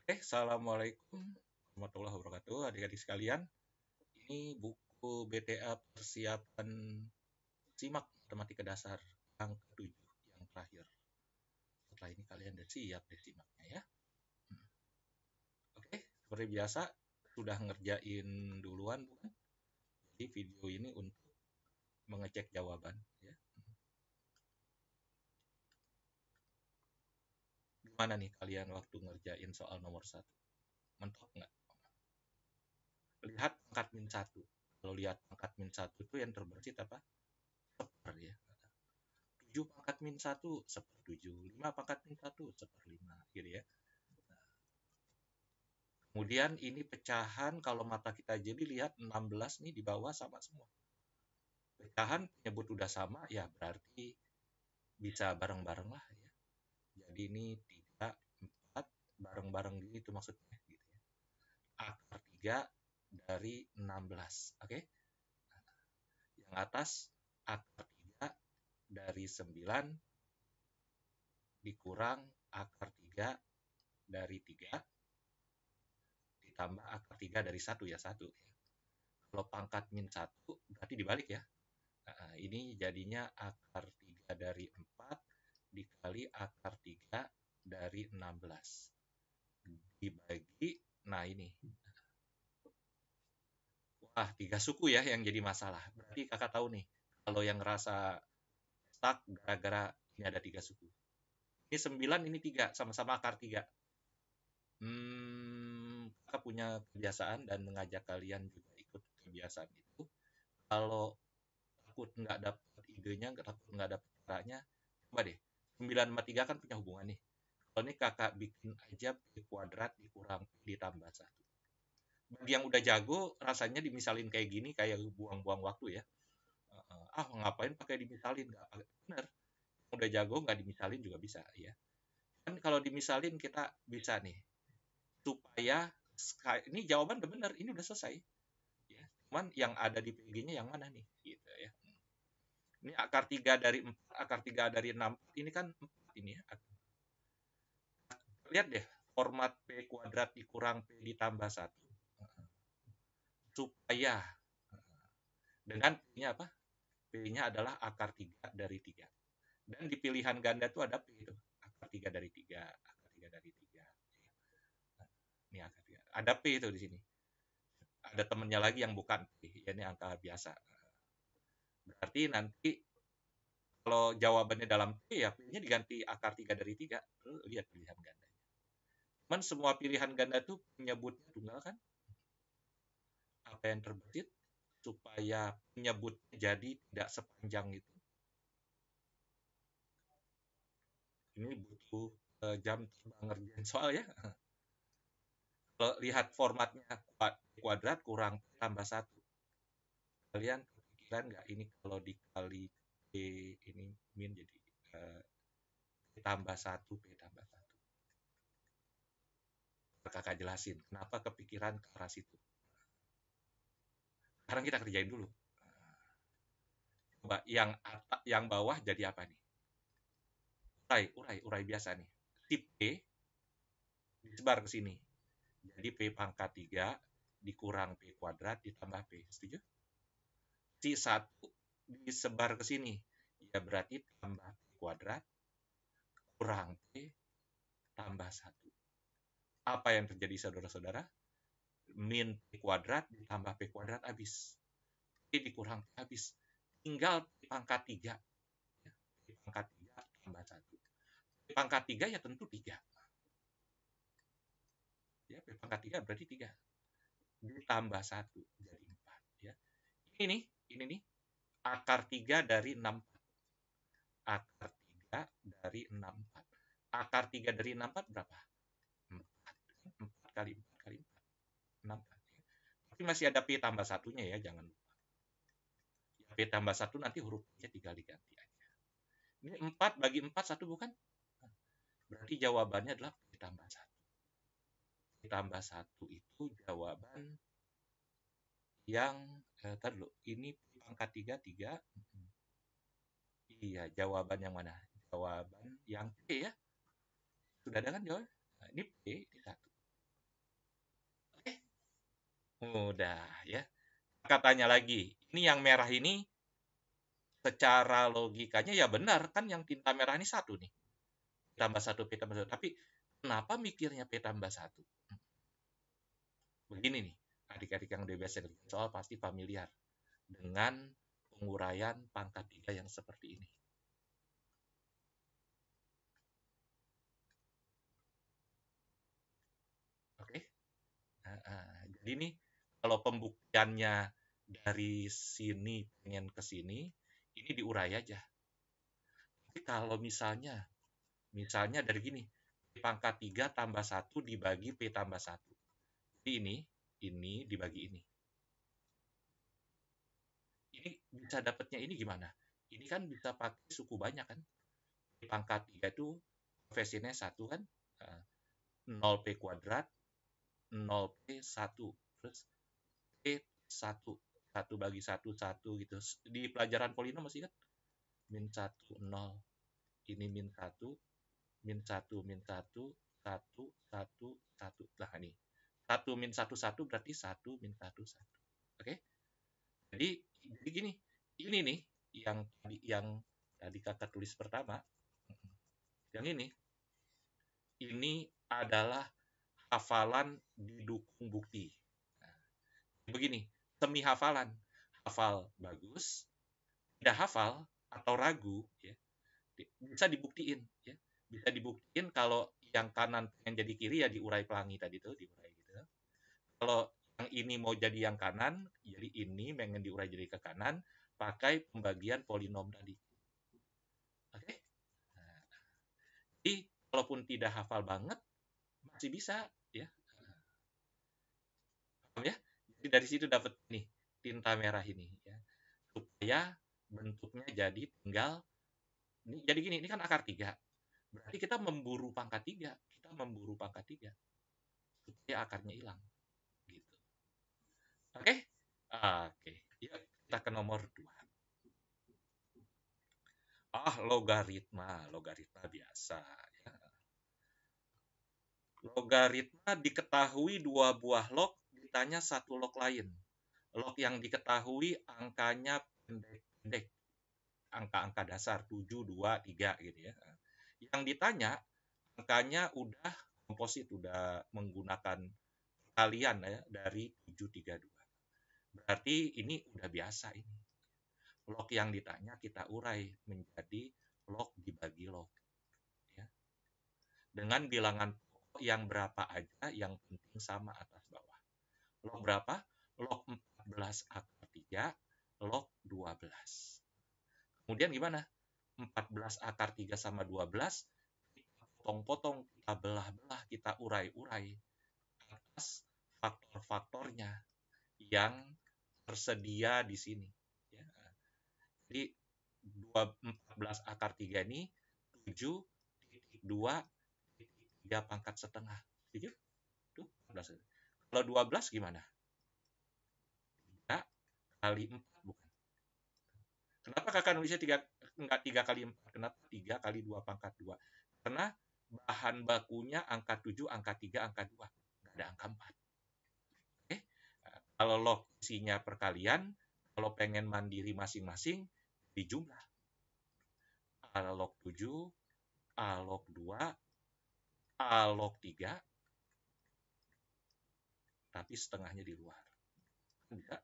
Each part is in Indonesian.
Assalamualaikum warahmatullahi wabarakatuh, adik-adik sekalian. Ini buku BTA persiapan SIMAK Matematika Dasar yang ke-7, yang terakhir. Setelah ini kalian udah siap deh SIMAKnya ya. Hmm. Oke, seperti biasa sudah ngerjain duluan bukan? Jadi video ini untuk mengecek jawaban ya. Gimana nih kalian waktu ngerjain soal nomor 1? Mentok nggak? Lihat pangkat min 1. Kalau lihat pangkat min 1 itu yang terbersih apa? Seper ya. 7 pangkat min 1 seper-7, 5 pangkat min 1 seper-5 gitu ya. Kemudian ini pecahan kalau mata kita jadi lihat 16 nih di bawah sama semua. Pecahan penyebut udah sama ya berarti bisa bareng-bareng lah ya. Jadi ini 3, 4 bareng-bareng gitu maksudnya gitu ya. Akar 3 dari 16. Oke? Yang atas akar 3 dari 9 dikurang akar 3 dari 3 ditambah akar 3 dari 1 ya 1 ya. Kalau pangkat min 1 berarti dibalik ya. Nah, ini jadinya akar 3 dari 4 dikali akar 3 dari 16. Dibagi, nah ini. Wah, 3 suku ya yang jadi masalah. Berarti kakak tahu nih, kalau yang ngerasa stuck gara-gara ini ada 3 suku. Ini 9, ini 3, sama-sama akar 3. Kakak punya kebiasaan dan mengajak kalian juga ikut kebiasaan itu. Kalau takut nggak dapet idenya, takut nggak dapet caranya, coba deh. 9 sama 3 kan punya hubungan nih. Kalau ini kakak bikin aja P kuadrat dikurang P ditambah 1. Bagi yang udah jago, rasanya dimisalin kayak gini kayak buang-buang waktu ya. Ngapain pakai dimisalin? Nggak pakai. Bener. Udah jago nggak dimisalin juga bisa ya. Kan kalau dimisalin kita bisa nih. Supaya ini jawaban udah bener, ini udah selesai. Ya. Cuman yang ada di PG-nya yang mana nih? Gitu ya. Ini akar 3 dari 4, akar 3 dari 6. Ini kan 4 ini ya. Lihat deh, format P kuadrat dikurang P ditambah 1. Supaya dengan P-nya apa? P-nya adalah akar 3 dari 3. Dan di pilihan ganda itu ada P itu. Akar 3 dari 3, akar 3 dari 3. Ini akar 3. Ada P itu di sini. Ada temennya lagi yang bukan P. Ya, ini angka biasa. Berarti nanti kalau jawabannya dalam P ya P-nya diganti akar 3 dari 3. Lihat pilihan ganda. Cuman semua pilihan ganda itu menyebutnya tunggal kan? Apa yang terbesit supaya menyebutnya jadi tidak sepanjang itu. Ini butuh jam terbang ngerjain soal ya. Kalau lihat formatnya kuadrat kurang tambah 1. Kalian kepikiran nggak ini kalau dikali P ini min jadi P tambah 1, P tambah 1. Kakak jelasin kenapa kepikiran ke arah situ. Sekarang kita kerjain dulu. Coba yang bawah jadi apa nih? Urai biasa nih. Si P disebar ke sini. Jadi P pangkat 3 dikurang P kuadrat ditambah P. Setuju? Si 1 disebar ke sini. Ya berarti tambah P kuadrat kurang P tambah 1. Apa yang terjadi saudara-saudara? Min P kuadrat ditambah P kuadrat habis. P dikurang P habis. Tinggal P pangkat 3. P pangkat 3 tambah 1. P pangkat 3 ya tentu 3. Ya, P pangkat 3 berarti 3. Ditambah 1 jadi 4. Ya. Ini nih, akar 3 dari 64. Akar 3 dari 64. Akar 3 dari 64 berapa? 4. 4 kali 4 kali 4. 64. Tapi masih ada P tambah satunya ya, jangan lupa. Ya, P tambah 1 nanti hurufnya tinggal diganti aja. Ini 4 bagi 4, 1 bukan? Berarti jawabannya adalah P tambah 1. P tambah 1 itu jawaban yang, tadi dulu, ini P pangkat 3, 3. Iya, jawaban yang mana? Jawaban yang P ya. Sudah ada kan jawaban? Nah, ini P, ini 1. Mudah ya. Katanya lagi, ini yang merah ini secara logikanya ya benar kan yang tinta merah ini satu nih. P tambah 1, P tambah 1. Tapi kenapa mikirnya P tambah 1? Begini nih, adik-adik yang udah biasa ngerjain soal pasti familiar dengan penguraian pangkat 3 yang seperti ini. Oke? Jadi nih, kalau pembuktiannya dari sini pengen ke sini, ini diurai aja. Tapi kalau misalnya dari gini, P pangkat 3 tambah 1 dibagi P tambah 1. Jadi ini dibagi ini. Ini bisa dapatnya ini gimana? Ini kan bisa pakai suku banyak kan? P pangkat 3 itu koefisiennya 1 kan? 0P kuadrat, 0P 1. Terus P 1. 1 bagi 1, 1 gitu. Di pelajaran polinom masih kan? Min 1, 0. Ini min 1, min 1, min 1, 1, 1, 1. Nah, ini. 1 min 1, 1 berarti 1 min 1, 1. Oke? Jadi gini, ini nih yang tadi kakak tulis pertama. Yang ini adalah hafalan didukung bukti. Nah, begini, semi hafalan. Hafal bagus, tidak hafal atau ragu, ya, bisa dibuktiin. Ya. Bisa dibuktiin kalau yang kanan pengen jadi kiri ya diurai pelangi tadi tuh, diurai gitu. Kalau yang ini mau jadi yang kanan, jadi ini pengen diurai jadi ke kanan, pakai pembagian polinom tadi. Oke? Nah, jadi walaupun tidak hafal banget, masih bisa, ya. Paham ya? Jadi dari situ dapat nih tinta merah ini, ya. Supaya bentuknya jadi tinggal ini, jadi gini, ini kan akar 3. Berarti kita memburu pangkat 3. Kita memburu pangkat 3 supaya akarnya hilang. Gitu. Oke? Oke. Yuk, kita ke nomor 2. Logaritma. Logaritma biasa. Ya. Logaritma diketahui 2 buah log, ditanya 1 log lain. Log yang diketahui angkanya pendek-pendek. Angka-angka dasar 7, 2, 3 gitu ya. Yang ditanya angkanya udah komposit, udah menggunakan kalian ya dari 7, 3, 2. Berarti ini udah biasa ini. Log yang ditanya kita urai menjadi log dibagi log. Ya. Dengan bilangan pokok yang berapa aja, yang penting sama atas bawah. Log berapa? Log 14 akar 3, log 12. Kemudian gimana? 14 akar 3 sama 12, kita potong-potong, kita belah-belah, kita urai-urai atas faktor-faktornya yang tersedia di sini. Ya. Jadi 14 akar 3 ini 7,2 pangkat setengah. Setuju? Tuh, 14. Kalau 12 gimana? 3 kali 4 bukan? Kenapa kakak nulisnya 3, enggak 3 kali 4? Kenapa 3 kali 2 pangkat 2? Karena bahan bakunya angka 7, angka 3, angka 2. Enggak ada angka 4. Oke? Kalau log isinya perkalian, kalau pengen mandiri masing-masing, dijumlah. A log 7, A log 2, A log 3, tapi setengahnya di luar. Bisa.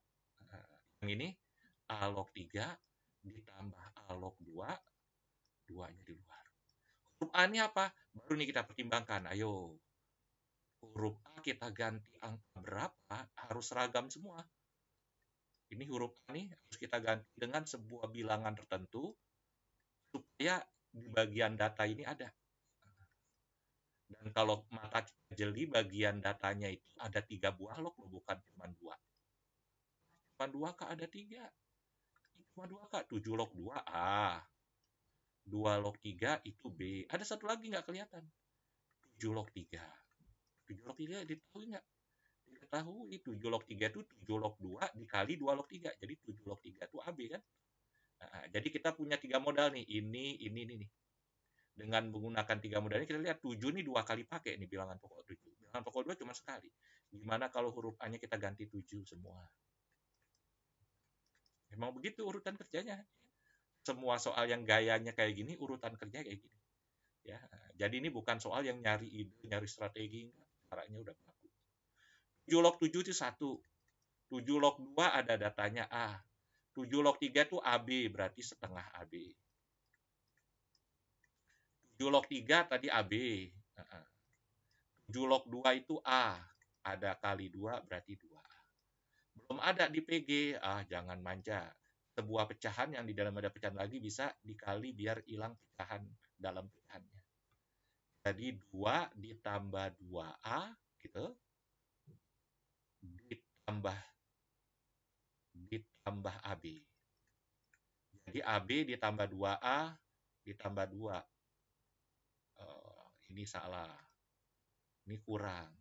Yang ini A log 3 ditambah A log 2, 2-nya di luar. Huruf A-nya apa? Baru nih kita pertimbangkan. Ayo. Huruf A kita ganti angka berapa? Harus seragam semua. Ini huruf A nih harus kita ganti dengan sebuah bilangan tertentu supaya di bagian data ini ada. Dan kalau mata kita jeli, bagian datanya itu ada 3 buah log, bukan cuma 2. Cuma 2 kak, ada 3. Cuma 2 kak, 7 log 2 A. 2 log 3 itu B. Ada satu lagi nggak kelihatan. 7 log 3. 7 log 3 diketahui nggak? Diketahui 7 log 3 itu 7 log 2 dikali 2 log 3. Jadi 7 log 3 itu AB kan? Nah, jadi kita punya 3 modal nih. Ini nih. Dengan menggunakan 3 modal ini kita lihat 7 ini 2 kali pakai nih bilangan pokok 7. Bilangan pokok 2 cuma sekali. Gimana kalau huruf A-nya kita ganti 7 semua? Memang begitu urutan kerjanya. Semua soal yang gayanya kayak gini, urutan kerja kayak gini. Ya, jadi ini bukan soal yang nyari ide, nyari strategi, caranya udah bagus. 7 log 7 itu 1. 7 log 2 ada datanya A. 7 log 3 itu AB, berarti setengah AB. 7 log 3 tadi AB. 7 log 2 itu A. Ada kali 2 berarti 2A. Belum ada di PG. Jangan manja. Sebuah pecahan yang di dalam ada pecahan lagi bisa dikali biar hilang pecahan dalam pecahannya. Jadi 2 ditambah 2A gitu. Ditambah AB. Jadi AB ditambah 2A ditambah 2. Ini salah. Ini kurang.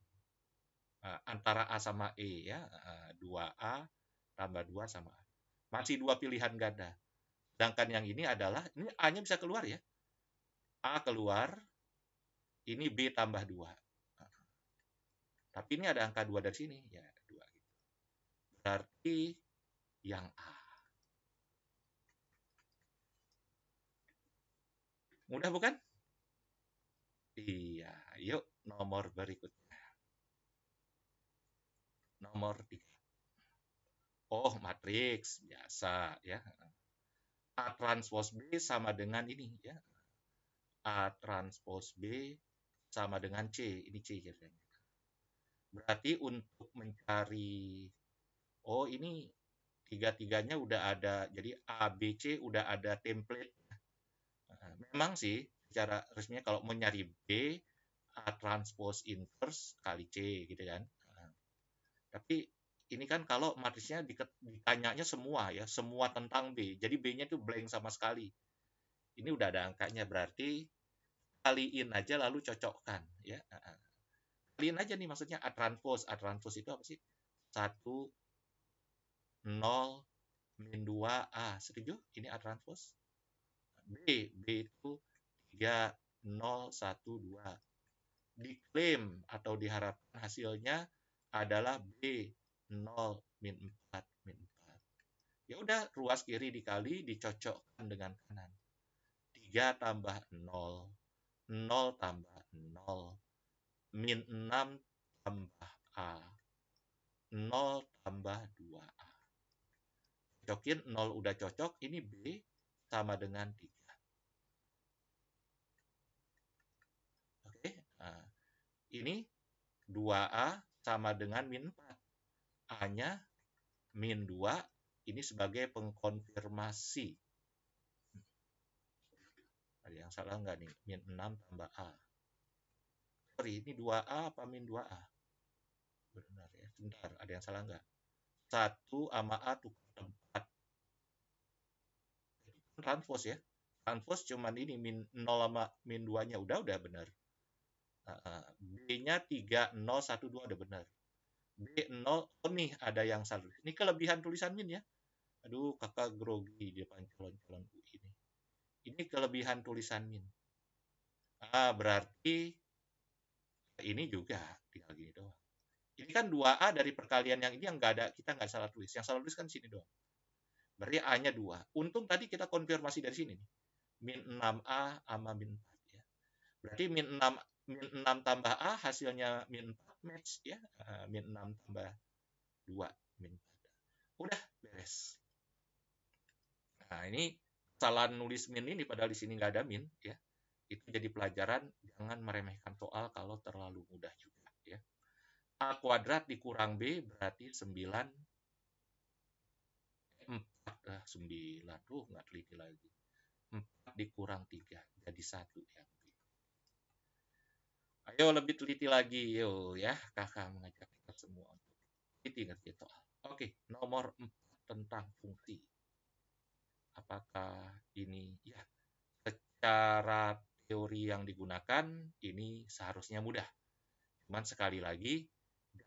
Antara A sama E ya. 2A tambah 2 sama A. Masih 2 pilihan ganda. Sedangkan yang ini adalah, ini A-nya bisa keluar ya. A keluar, ini B tambah 2. Tapi ini ada angka 2 dari sini. Ya, 2 gitu. Berarti yang A. Mudah bukan? Iya, yuk nomor berikutnya. Nomor 3. Oh, matriks biasa ya. A transpose B sama dengan ini ya. A transpose B sama dengan C. Ini C kira-kira. Berarti untuk mencari, oh ini tiga-tiganya udah ada. Jadi A, B, C udah ada template. Memang sih secara resminya kalau mau nyari B, A transpose inverse kali C gitu kan. Tapi ini kan kalau matrisnya ditanyanya semua ya, semua tentang B. Jadi B-nya itu blank sama sekali. Ini udah ada angkanya, berarti kaliin aja lalu cocokkan ya. Kaliin aja nih maksudnya A transpose. A transpose itu apa sih? 1 0 min 2A. Setuju? Ini A transpose. B itu 3 0 1 2. Diklaim atau diharapkan hasilnya adalah B 0 min 4 min 4. Ya udah, ruas kiri dikali dicocokkan dengan kanan. 3 tambah 0, 0 tambah 0, min 6 tambah A, 0 tambah 2A. Cocokin 0 udah cocok, ini B sama dengan 3. Oke, nah, ini 2A sama dengan min 4. A-nya min 2, ini sebagai pengkonfirmasi. Ada yang salah nggak nih? Min 6 tambah A. Sorry, ini 2A apa min 2A? Benar ya, sebentar, ada yang salah nggak? 1 sama A tukar tempat. Transpose ya. Transpose cuman ini min 0 sama min 2-nya. Udah benar. B-nya 3, 0, 1, 2 udah benar. B0, oh nih ada yang salah. Ini kelebihan tulisan min ya. Aduh, kakak grogi di depan calon-calon UI ini. Ini kelebihan tulisan min. Berarti ini juga tinggal gini doang. Ini kan 2A dari perkalian yang ini yang nggak ada, kita nggak salah tulis. Yang salah tulis kan sini doang. Berarti A-nya 2. Untung tadi kita konfirmasi dari sini nih. Min 6A sama min 4 ya. Berarti min 6 tambah A hasilnya min 4 match ya. Min 6 tambah 2 min 4. Udah beres. Nah, ini kesalahan nulis min ini padahal di sini nggak ada min ya. Itu jadi pelajaran, jangan meremehkan soal kalau terlalu mudah juga ya. A kuadrat dikurang B berarti 9. 4 9. Nggak teliti lagi. 4 dikurang 3 jadi 1 ya. Ayo lebih teliti lagi yo ya. Kakak mengajak kita semua untuk teliti ngerti soal. Oke, nomor 4 tentang fungsi. Apakah ini ya secara teori yang digunakan ini seharusnya mudah. Cuman sekali lagi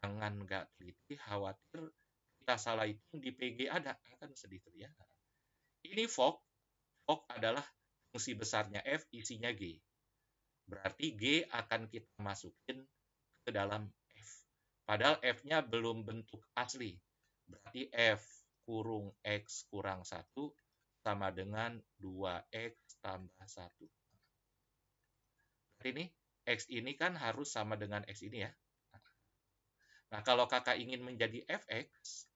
jangan nggak teliti, khawatir kita salah hitung di PG ada kan sedih tuh ya. Ini Fok adalah fungsi besarnya F, isinya G. Berarti G akan kita masukin ke dalam F. Padahal F-nya belum bentuk asli. Berarti F kurung X kurang 1 sama dengan 2X tambah 1. Berarti ini X ini kan harus sama dengan X ini ya. Nah, kalau kakak ingin menjadi Fx,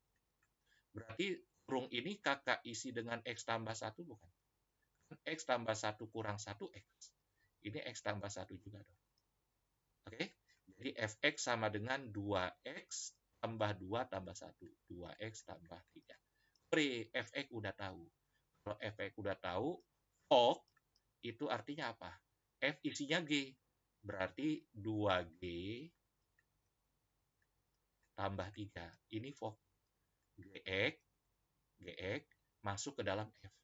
berarti kurung ini kakak isi dengan X tambah 1 bukan? X tambah 1 kurang 1 X. Ini X tambah 1 juga dong. Oke? Jadi Fx sama dengan 2X tambah 2 tambah 1. 2X tambah 3. Fx udah tahu. Kalau Fx udah tahu, Fok itu artinya apa? F isinya G. Berarti 2G tambah 3. Ini Fok. Gx masuk ke dalam F.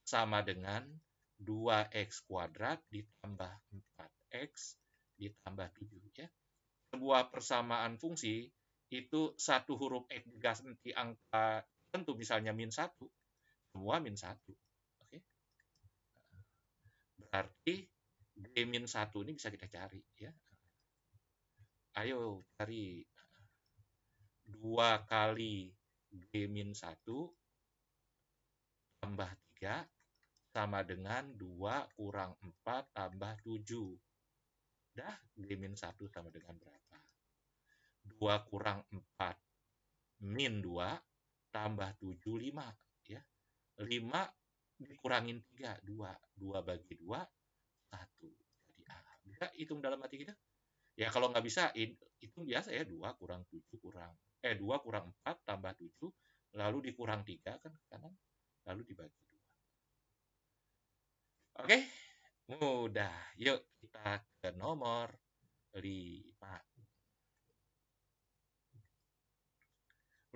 Sama dengan 2X kuadrat ditambah 4X ditambah 7. Ya. Sebuah persamaan fungsi itu satu huruf X diganti angka tentu misalnya min 1. Semua min 1. Oke. Berarti G min 1 ini bisa kita cari. Ya. Ayo cari 2 kali G min 1 tambah 3 sama dengan 2 kurang 4 tambah 7. Dah, G min 1 sama dengan berapa? 2 kurang 4 min 2 tambah 7, 5. Ya. 5 dikurangin 3, 2. 2 bagi 2, 1. Jadi A. Bisa hitung dalam hati kita? Ya kalau nggak bisa, hitung biasa ya. 2 kurang 7 2 kurang 4 tambah 7, lalu dikurang 3 kan ke kanan, lalu dibagi 2. Oke, mudah. Yuk kita ke nomor 5.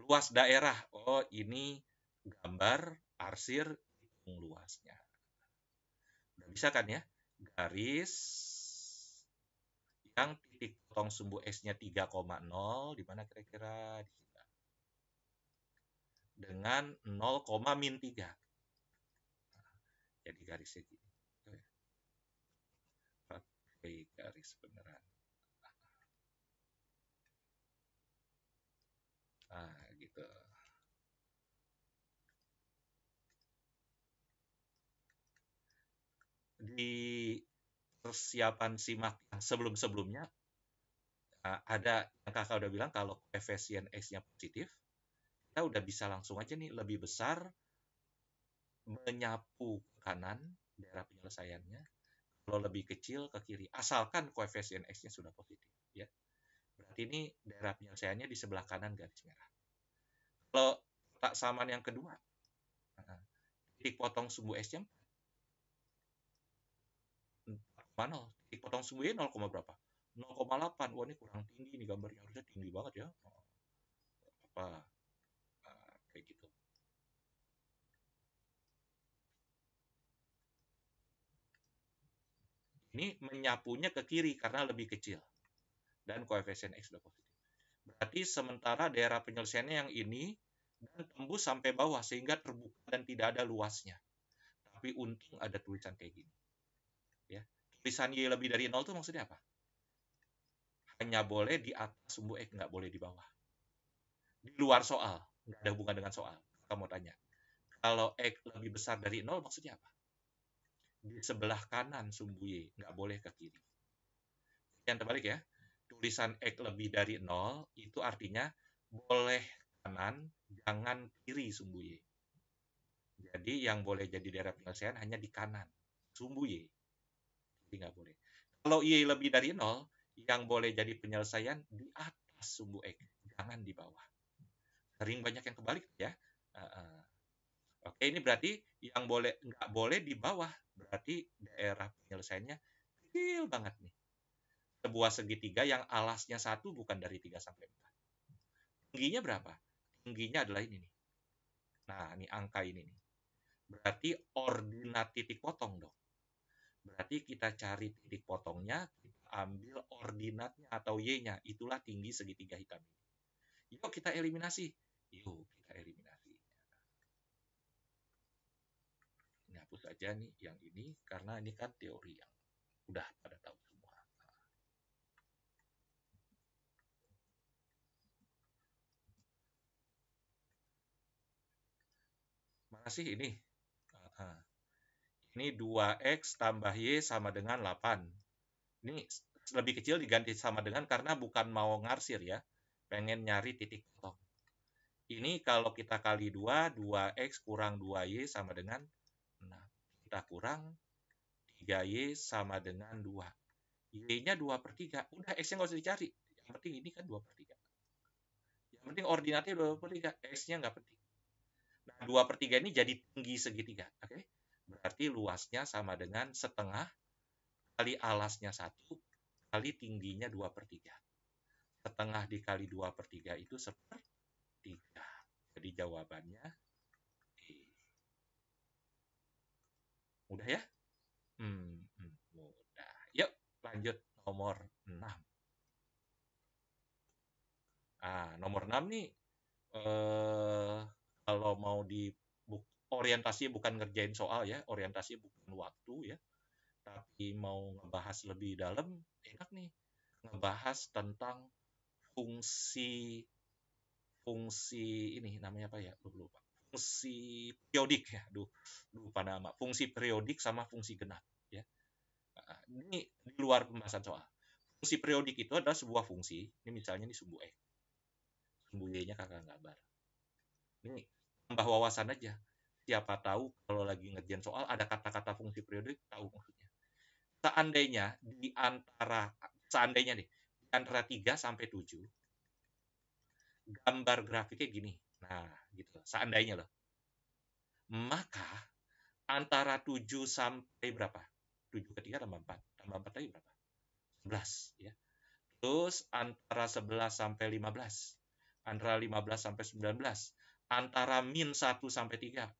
Luas daerah. Oh, ini gambar arsir hitung luasnya. Udah bisa kan ya? Garis yang titik potong sumbu X-nya 3,0, di mana kira-kira? Di sini. Dengan 0, min 3. Jadi garisnya gini. Pakai garis beneran. Nah, gitu. Di persiapan simak yang sebelum-sebelumnya, ada yang kakak udah bilang kalau koefisien X-nya positif, kita udah bisa langsung aja nih lebih besar menyapu ke kanan daerah penyelesaiannya, kalau lebih kecil ke kiri, asalkan koefisien X-nya sudah positif. Ya. Berarti ini daerah penyelesaiannya di sebelah kanan garis merah. Kalau tak samaan yang kedua, titik potong sumbu S-nya 4,0. Titik potong sumbu Y 0, berapa? 0,8. Wah, ini kurang tinggi nih gambarnya. Harusnya tinggi banget ya. Apa? Kayak gitu. Ini menyapunya ke kiri karena lebih kecil. Dan koefisien X sudah positif. Berarti sementara daerah penyelesaiannya yang ini dan tembus sampai bawah sehingga terbuka dan tidak ada luasnya. Tapi untung ada tulisan kayak gini. Ya. Tulisan Y lebih dari 0 itu maksudnya apa? Hanya boleh di atas sumbu X, nggak boleh di bawah. Di luar soal, nggak ada hubungan dengan soal. Kamu tanya. Kalau X lebih besar dari 0 maksudnya apa? Di sebelah kanan sumbu Y, nggak boleh ke kiri. Yang terbalik ya. Tulisan X lebih dari 0 itu artinya boleh kanan, jangan kiri sumbu Y. Jadi yang boleh jadi daerah penyelesaian hanya di kanan sumbu Y. Jadi nggak boleh. Kalau Y lebih dari 0, yang boleh jadi penyelesaian di atas sumbu X, jangan di bawah. Sering banyak yang kebalik ya. Oke, ini berarti yang nggak boleh di bawah. Berarti daerah penyelesaiannya kecil banget nih. Sebuah segitiga yang alasnya 1 bukan dari 3 sampai 4. Tingginya berapa? Tingginya adalah ini nih. Nah, ini angka ini nih. Berarti ordinat titik potong dong. Berarti kita cari titik potongnya, kita ambil ordinatnya atau Y-nya. Itulah tinggi segitiga hitam ini. Yuk kita eliminasi. Yuk kita eliminasi. Ini hapus aja nih yang ini, karena ini kan teori yang udah pada tahu semua. sih ini? Ah, Ini 2X tambah Y sama dengan 8. Ini lebih kecil diganti sama dengan karena bukan mau ngarsir ya. Pengen nyari titik potong. Ini kalau kita kali 2X kurang 2Y sama dengan 6. Kita kurang 3Y sama dengan 2. Y-nya 2/3. Udah, X-nya nggak usah dicari. Yang penting ini kan 2/3. Yang penting ordinatnya 2/3. X-nya nggak penting. Nah, 2/3 ini jadi tinggi segitiga. Oke? Berarti luasnya sama dengan setengah kali alasnya 1 kali tingginya 2/3. Setengah dikali 2/3 itu 1/3. Jadi jawabannya E. Mudah ya? Mudah. Yuk, lanjut nomor 6. Nomor 6 nih, kalau mau orientasi bukan ngerjain soal ya, orientasi bukan waktu ya, tapi mau ngebahas lebih dalam, enak nih. Ngebahas tentang fungsi ini namanya apa ya? Lupa. Fungsi periodik ya. Lupa nama. Fungsi periodik sama fungsi genap ya. Ini di luar pembahasan soal. Fungsi periodik itu adalah sebuah fungsi. Ini misalnya ini sumbu X. Sumbu Y-nya kakak gambar. Ini tambah wawasan aja. Siapa tahu kalau lagi ngerjain soal ada kata-kata fungsi periodik, tahu maksudnya. Seandainya nih, di antara 3 sampai 7, gambar grafiknya gini. Nah, gitu. Seandainya loh. Maka antara 7 sampai berapa? 7 ke 3 tambah 4. Tambah 4 lagi berapa? 11 ya. Terus antara 11 sampai 15. Antara 15 sampai 19. Antara min 1 sampai 3.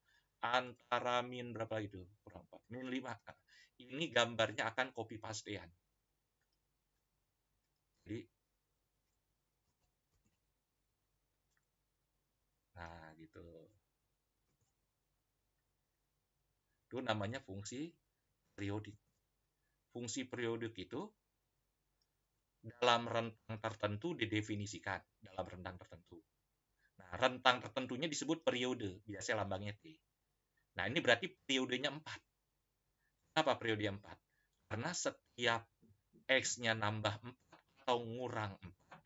Antara min berapa itu? Kurang 4. Min 5. Ini gambarnya akan copy pastean. Jadi nah gitu. Itu namanya fungsi periodik. Fungsi periodik itu dalam rentang tertentu didefinisikan dalam rentang tertentu. Nah, rentang tertentunya disebut periode, biasanya lambangnya T. Nah, ini berarti periodenya 4. Kenapa periode 4? Karena setiap X-nya nambah 4 atau ngurang 4,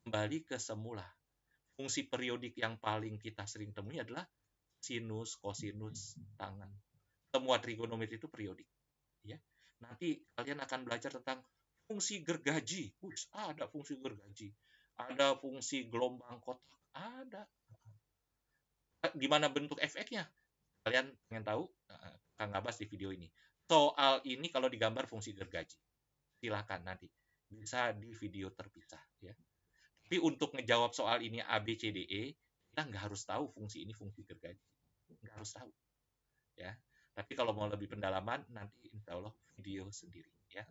kembali ke semula. Fungsi periodik yang paling kita sering temui adalah sinus, kosinus, tangen. Semua trigonometri itu periodik. Ya. Nanti kalian akan belajar tentang fungsi gergaji. Ada fungsi gergaji. Ada fungsi gelombang kotak. Ada. Gimana bentuk efeknya? Kalian pengen tahu? Kang Ngabas di video ini. Soal ini kalau digambar fungsi gergaji. Silakan nanti. Bisa di video terpisah. Ya. Tapi untuk ngejawab soal ini A, B, C, D, E, kita nggak harus tahu fungsi ini fungsi gergaji. Nggak harus tahu. Ya. Tapi kalau mau lebih pendalaman, nanti insya Allah video sendiri. Ya.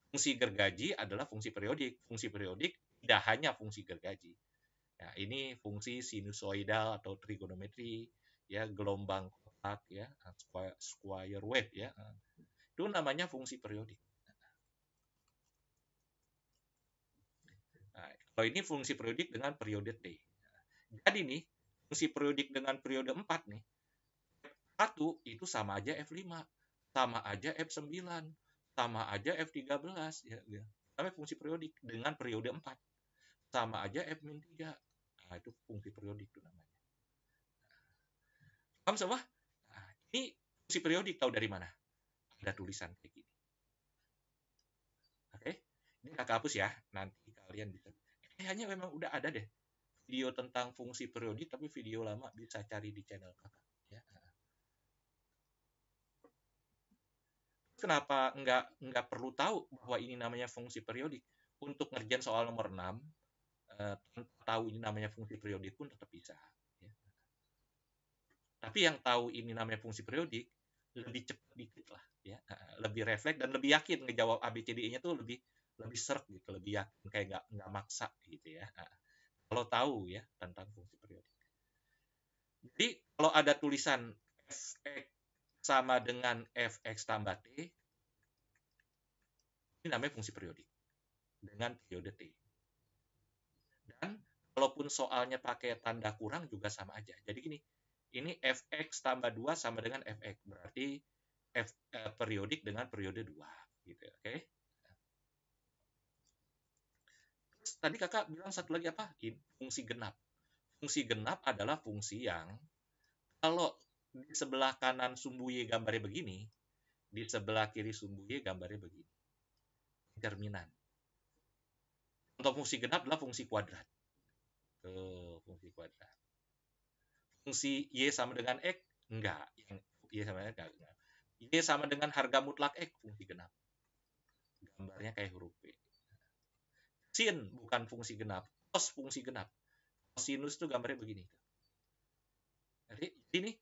Fungsi gergaji adalah fungsi periodik. Fungsi periodik tidak hanya fungsi gergaji. Nah, ini fungsi sinusoidal atau trigonometri, ya gelombang kotak, ya square wave, ya itu namanya fungsi periodik. Nah, kalau ini fungsi periodik dengan periode T. Jadi nih, fungsi periodik dengan periode 4 nih, F1 itu sama aja F5, sama aja F9, sama aja F13, ya. Namanya fungsi periodik dengan periode 4. Sama aja F-3. Nah, itu fungsi periodik itu namanya. Paham semua? Nah, ini fungsi periodik tahu dari mana? Ada tulisan kayak gini. Oke? Ini kakak hapus ya. Nanti kalian bisa. Kayaknya memang udah ada deh video tentang fungsi periodik, tapi video lama bisa cari di channel kakak. Ya. Kenapa nggak perlu tahu bahwa ini namanya fungsi periodik? Untuk ngerjain soal nomor 6, tahu ini namanya fungsi periodik pun tetap bisa. Ya. Tapi yang tahu ini namanya fungsi periodik lebih cepat dikit lah, ya, lebih refleks dan lebih yakin ngejawab ABCDE-nya tuh lebih seret gitu, lebih yakin kayak nggak maksa gitu ya. Kalau tahu ya tentang fungsi periodik. Jadi kalau ada tulisan fx sama dengan fx tambah t, ini namanya fungsi periodik dengan periode t. Dan kalaupun soalnya pakai tanda kurang juga sama aja. Jadi gini, Ini fx tambah 2 sama dengan fx. Berarti periodik dengan periode 2. Gitu, oke? Terus tadi kakak bilang satu lagi apa? Fungsi genap. Fungsi genap adalah fungsi yang kalau di sebelah kanan sumbu Y gambarnya begini, di sebelah kiri sumbu Y gambarnya begini. Cerminan. Untuk fungsi genap adalah fungsi kuadrat. Tuh, fungsi kuadrat. Fungsi Y sama dengan X? Enggak. Yang Y sama dengan X, enggak. Y sama dengan harga mutlak X, fungsi genap. Gambarnya kayak huruf P. Sin bukan fungsi genap. Cos fungsi genap. Sinus tuh gambarnya begini. Jadi ini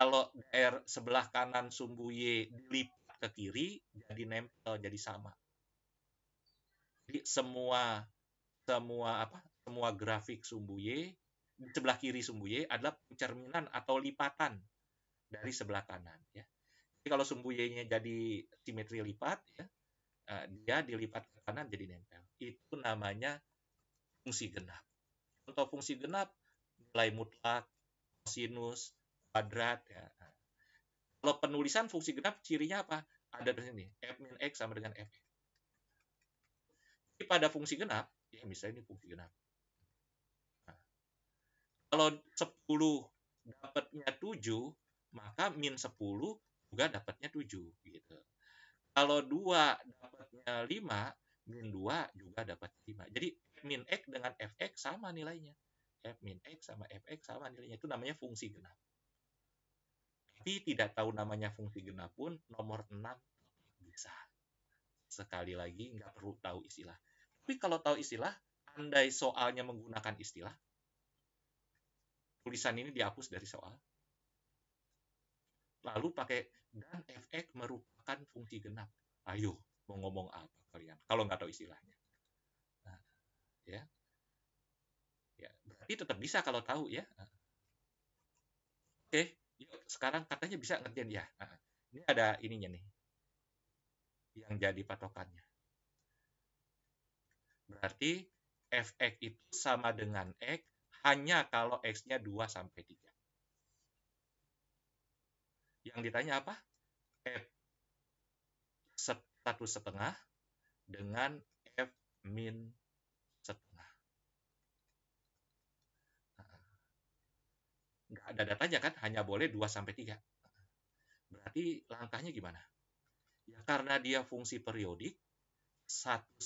kalau daerah sebelah kanan sumbu Y dilipat ke kiri, jadi nempel, jadi sama. Jadi semua grafik sumbu Y di sebelah kiri sumbu Y adalah pencerminan atau lipatan dari sebelah kanan. Ya. Jadi kalau sumbu Y-nya jadi simetri lipat, ya, dia dilipat ke kanan jadi nempel. Itu namanya fungsi genap. Untuk fungsi genap, nilai mutlak, sinus, kuadrat. Ya. Kalau penulisan fungsi genap, cirinya apa? Ada di sini, f min x sama dengan f. Jadi pada fungsi genap, ya misalnya ini fungsi genap. Nah, kalau 10 dapatnya 7, maka min 10 juga dapatnya 7. Gitu. Kalau 2 dapatnya 5, min 2 juga dapat 5. Jadi min x dengan fx sama nilainya. F min x sama fx sama nilainya. Itu namanya fungsi genap. Tapi tidak tahu namanya fungsi genap pun, nomor 6 bisa. Sekali lagi, nggak perlu tahu istilah. Tapi kalau tahu istilah, andai soalnya menggunakan istilah, tulisan ini dihapus dari soal. Lalu pakai, dan fx merupakan fungsi genap. Ayo, mau ngomong apa kalian? Kalau nggak tahu istilahnya. Nah, ya. Ya, berarti tetap bisa kalau tahu ya. Oke, yuk sekarang katanya bisa ngerjain ya. Nah, ini ada ininya nih. Yang jadi patokannya. Berarti fx itu sama dengan x hanya kalau x-nya 2 sampai 3. Yang ditanya apa? F 1,5 dengan F min setengah. Nggak ada datanya kan, hanya boleh 2 sampai 3. Berarti langkahnya gimana? Ya karena dia fungsi periodik, 1,5,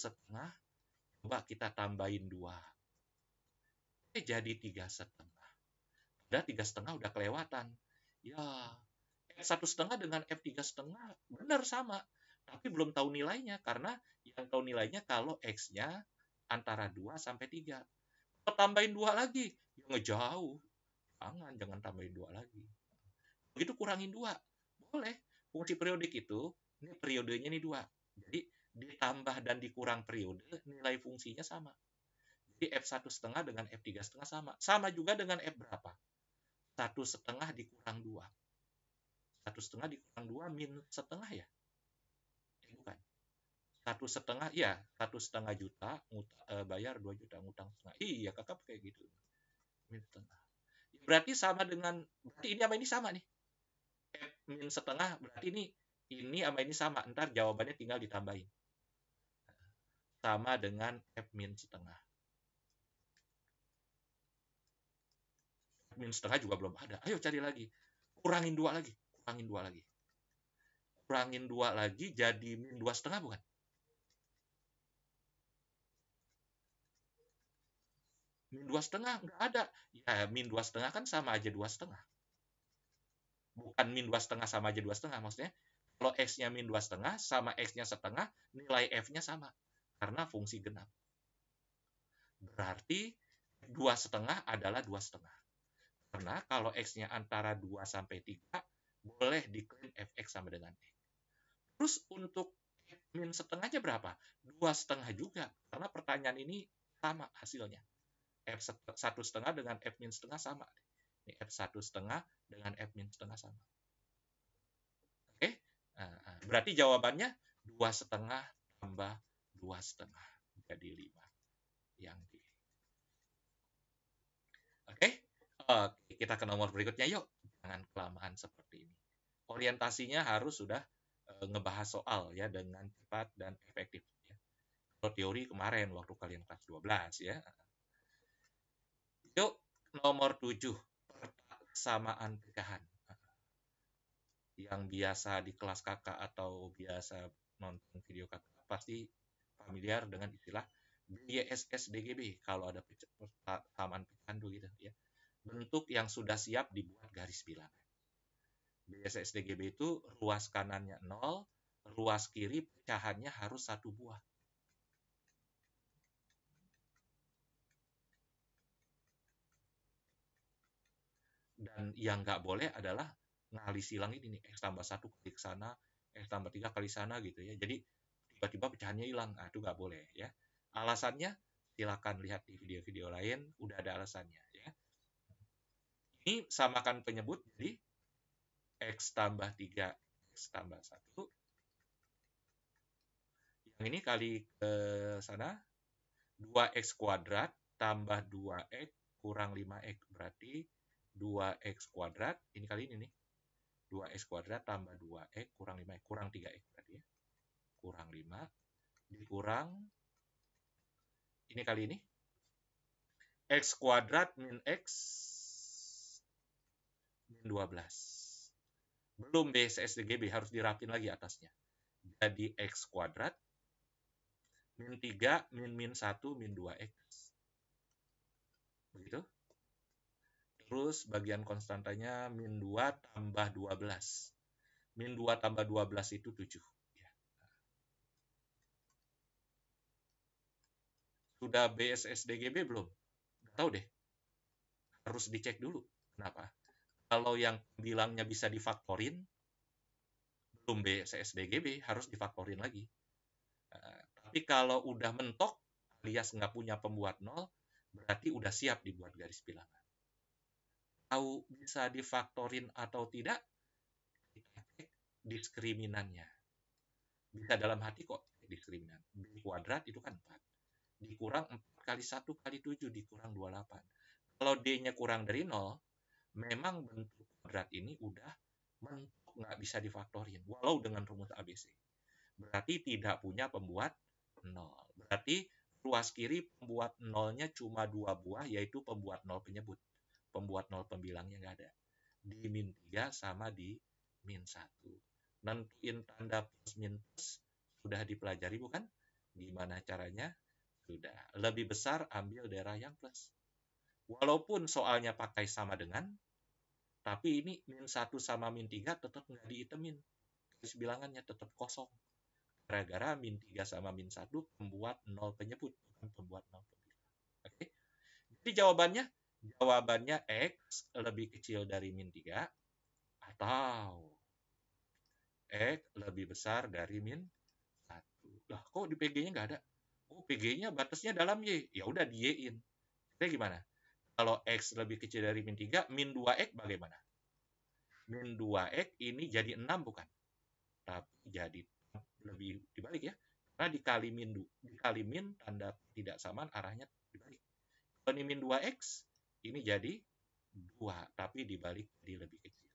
coba kita tambahin 2. Jadi 3,5. Udah 3,5 udah kelewatan. Ya, F1,5 dengan F3,5 benar sama. Tapi belum tahu nilainya, karena yang tahu nilainya kalau X-nya antara 2 sampai 3. Kalau tambahin 2 lagi, ya ngejauh. Jangan tambahin 2 lagi. Begitu kurangin 2. Boleh. Fungsi periodik itu, ini periodenya ini 2. Jadi ditambah dan dikurang periode, nilai fungsinya sama. Jadi F1,5 dengan F3,5 sama. Sama juga dengan F berapa? 1,5 dikurang 2. 1,5 dikurang 2 min setengah ya? Bukan. 1,5, ya 1,5 juta, bayar 2 juta, ngutang setengah. Iya, kakak kayak gitu. Min setengah. Berarti sama dengan, berarti ini sama ini sama nih. F min setengah, berarti ini sama ini sama. Ntar jawabannya tinggal ditambahin. Sama dengan F min setengah. F min setengah juga belum ada. Ayo cari lagi. Kurangin 2 lagi. Kurangin 2 lagi. Kurangin 2 lagi jadi min 2,5 bukan? Min 2,5 nggak ada. Ya, min 2,5 kan sama aja 2,5. Bukan min 2,5 sama aja 2,5. Maksudnya, kalau X-nya min 2,5 sama X-nya setengah, nilai F-nya sama. Karena fungsi genap. Berarti 2,5 adalah 2,5. Karena kalau X-nya antara 2 sampai 3, boleh diklaim Fx sama dengan X. Terus untuk F min setengahnya berapa? 2,5 juga. Karena pertanyaan ini sama hasilnya. F1,5 dengan F min setengah sama. Ini F1,5 dengan F min setengah sama. Oke? Nah, berarti jawabannya 2,5 tambah 2,5 jadi 5. Yang D. Oke? Oke. kita ke nomor berikutnya yuk. Jangan kelamaan seperti ini. Orientasinya harus sudah ngebahas soal ya dengan cepat dan efektif. Ya. Kalau teori kemarin waktu kalian kelas 12 ya. Yuk, nomor 7. Persamaan pecahan. Yang biasa di kelas kakak atau biasa nonton video kakak pasti familiar dengan istilah BSSDGB kalau ada persamaan pecahan gitu ya. Bentuk yang sudah siap dibuat garis bilangan. BSSDGB itu ruas kanannya 0, ruas kiri pecahannya harus 1 buah. Dan yang nggak boleh adalah ngali silang ini nih, X tambah 1 kali ke sana, X tambah 3 kali sana gitu ya. Jadi tiba-tiba pecahannya hilang, nah itu nggak boleh ya. Alasannya silakan lihat di video-video lain, udah ada alasannya ya. Ini samakan penyebut, jadi X tambah 3, X tambah 1. Yang ini kali ke sana, 2X kuadrat tambah 2X kurang 5X. Berarti 2X kuadrat, ini kali ini nih. 2X kuadrat tambah 2X kurang 5X, kurang 3X berarti ya. Kurang 5, dikurang, ini kali ini. X kuadrat min X min 12. Belum BSSDGB, harus dirapin lagi atasnya. Jadi X kuadrat min 3 min 1 min 2X. Begitu. Terus bagian konstantanya min 2 tambah 12. Min 2 tambah 12 itu 7. Ya. Sudah BSSDGB belum? Nggak tahu deh. Harus dicek dulu. Kenapa? Kalau yang bilangnya bisa difaktorin, belum BSSDGB, harus difaktorin lagi. Tapi kalau udah mentok, alias nggak punya pembuat 0, berarti udah siap dibuat garis bilangan. Tahu bisa difaktorin atau tidak, kita cek diskriminannya. Bisa dalam hati kok diskriminan. B kuadrat itu kan 4. Dikurang 4 kali 1 kali 7 dikurang 28. Kalau D-nya kurang dari 0, memang bentuk kuadrat ini udah mentok, nggak bisa difaktorin, walau dengan rumus ABC. Berarti tidak punya pembuat 0. Berarti ruas kiri pembuat 0-nya cuma 2 buah, yaitu pembuat 0 penyebut. Pembuat 0 pembilangnya nggak ada. Di min 3 sama di min 1. Nentuin tanda plus minus sudah dipelajari bukan? Gimana caranya? Sudah. Lebih besar ambil daerah yang plus. Walaupun soalnya pakai sama dengan, tapi ini min 1 sama min 3 tetap nggak diitemin. Garis bilangannya tetap kosong. Gara-gara min 3 sama min 1 pembuat 0 penyebut, bukan pembuat 0 pembilang. Oke? Jadi jawabannya X lebih kecil dari min 3 atau X lebih besar dari min 1. Lah, kok di PG-nya nggak ada? Oh, PG-nya batasnya dalam Y. Ya udah di Y-in. Jadi gimana? Kalau X lebih kecil dari min 3, min 2X bagaimana? Min 2X ini jadi 6 bukan? Tapi jadi lebih dibalik ya. Karena dikali min tanda tidak samaan arahnya dibalik. Kalau ini min 2X, ini jadi 2, tapi dibalik jadi lebih kecil.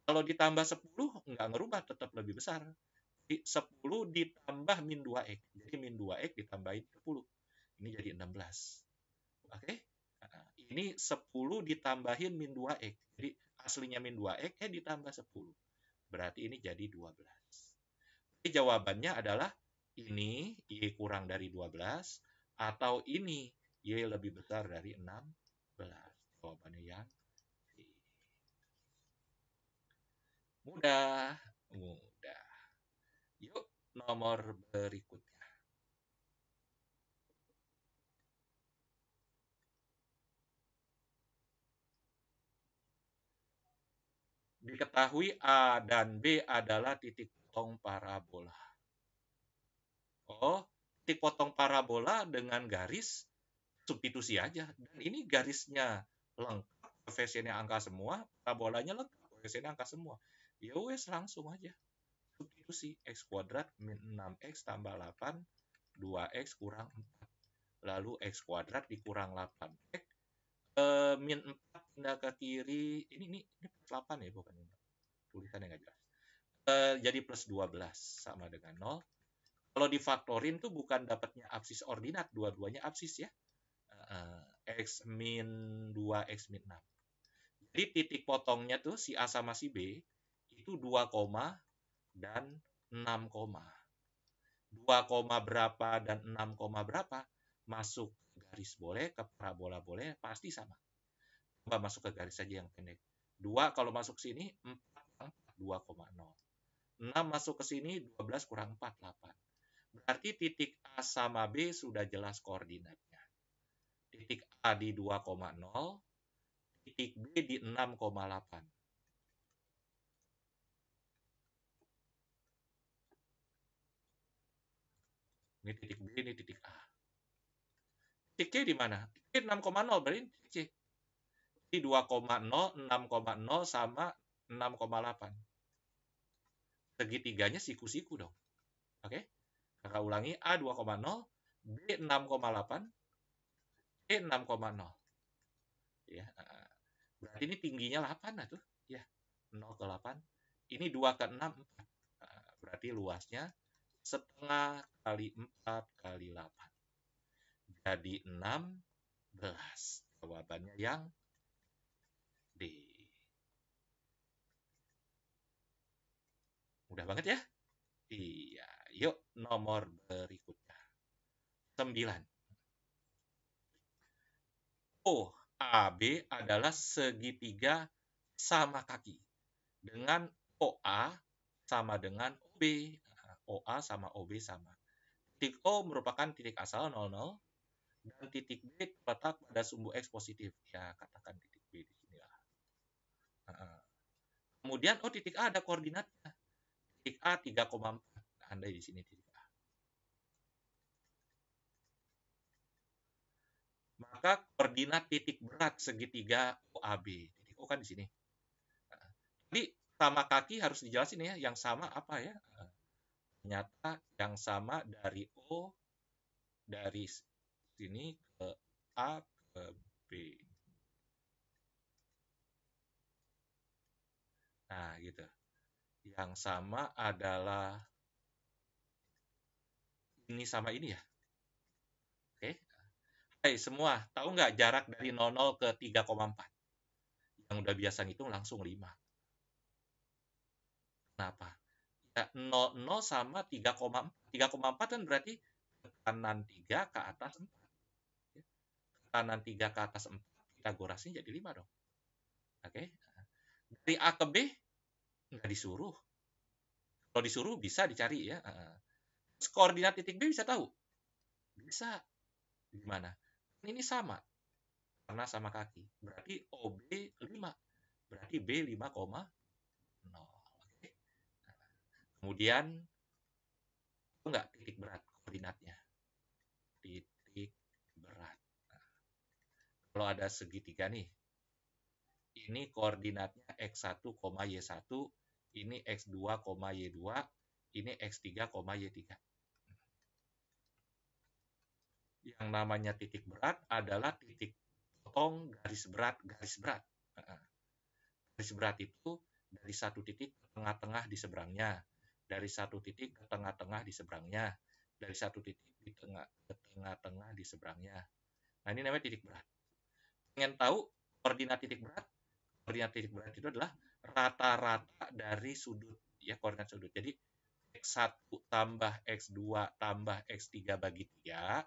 Kalau ditambah 10, nggak ngerubah, tetap lebih besar. 10 ditambah min 2X. Jadi min 2X ditambahin 10. Ini jadi 16. Oke? Nah, ini 10 ditambahin min 2X. Jadi aslinya min 2X, ditambah 10. Berarti ini jadi 12. Jadi jawabannya adalah ini Y kurang dari 12 atau ini Y lebih besar dari 16. Jawabannya yang C. Mudah. Yuk, nomor berikutnya. Diketahui A dan B adalah titik potong parabola. Oh, titik potong parabola dengan garis substitusi aja. Dan ini garisnya lengkap, koefisiennya angka semua, parabolanya lengkap, koefisiennya angka semua. Ya wes langsung aja. Substitusi X kuadrat min 6X tambah 8, 2X kurang 4. Lalu X kuadrat dikurang 8X, min 4 pindah ke kiri, ini plus 8 ya, bukan ini. Tulisannya nggak jelas. Jadi plus 12 sama dengan 0. Kalau difaktorin tuh bukan dapatnya absis ordinat, dua-duanya absis ya. X min 2, X min 6. Jadi titik potongnya tuh si A sama si B itu 2 koma dan 6 koma. 2 koma berapa dan 6 koma berapa masuk ke garis boleh, ke parabola boleh, pasti sama. Coba masuk ke garis saja yang pendek. 2 kalau masuk sini 4 2,0. 6 masuk ke sini 12 kurang 4 8. Berarti titik A sama B sudah jelas koordinatnya. Titik A di 2,0, titik B di 6,8. Ini titik B, ini titik A. Titik C di mana? Titik 6,0 berarti titik C. Jadi 2,0, 6,0 sama 6,8. Segitiganya siku-siku dong. Oke? Kakak ulangi, A 2,0, B 6,8, C 6,0. Ya, berarti ini tingginya 8 lah tuh. Ya, 0 ke 8. Ini 2 ke 6, 4. Berarti luasnya setengah kali 4 kali 8. Jadi 16. Jawabannya yang D. Mudah banget ya? Iya. Yuk, nomor berikutnya. 9. OAB adalah segitiga sama kaki. Dengan OA sama dengan OB. OA sama OB sama. Titik O merupakan titik asal 00. Dan titik B terletak pada sumbu X positif. Ya, katakan titik B di sini lah. Kemudian, titik A ada koordinatnya. Titik A 3,4. Andai di sini titik A. Maka koordinat titik berat segitiga OAB. Titik O kan di sini. Jadi sama kaki harus dijelasin ya. Yang sama apa ya? Ternyata yang sama dari O dari sini ke A ke B. Nah, gitu. Yang sama adalah ini sama ini ya. Oke. Hai semua, tahu nggak jarak dari 00 ke 3,4? Yang udah biasa ngitung langsung 5. Kenapa? Ya, 00 sama 3,4. 3,4 kan berarti kanan 3 ke atas 4. Kanan 3 ke atas 4, Pitagorasnya jadi 5 dong. Oke. Dari A ke B, nggak disuruh. Kalau disuruh bisa dicari ya. Koordinat titik B bisa tahu? Bisa. Gimana? Ini sama. Karena sama kaki. Berarti OB 5. Berarti B 5,0. Oke. Kemudian, enggak titik berat koordinatnya. Titik berat. Kalau ada segitiga nih. Ini koordinatnya X1, Y1. Ini X2, Y2. Ini X3, Y3. Yang namanya titik berat adalah titik potong garis berat. Garis berat itu dari satu titik ke tengah-tengah di seberangnya, dari satu titik ke tengah-tengah di seberangnya, dari satu titik ke tengah-tengah di seberangnya. Nah, ini namanya titik berat. Pengen tahu koordinat titik berat? Koordinat titik berat itu adalah rata-rata dari sudut, ya, koordinat sudut. Jadi, X1 tambah X2 tambah X3 bagi 3,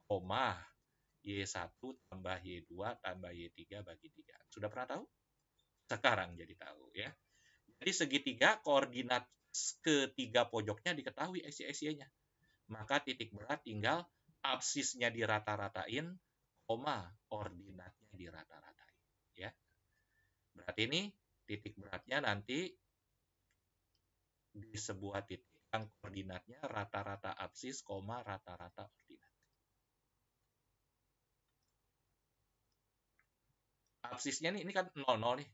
Y1 tambah Y2 tambah Y3 bagi 3. Sudah pernah tahu? Sekarang jadi tahu ya. Jadi segitiga koordinat ketiga pojoknya diketahui isi-isinya. Maka titik berat tinggal absisnya dirata-ratain, ordinatnya dirata-ratain. Ya. Berarti ini titik beratnya nanti di sebuah titik yang koordinatnya rata-rata absis, rata-rata ordinat. Absisnya nih, ini kan 00 nih.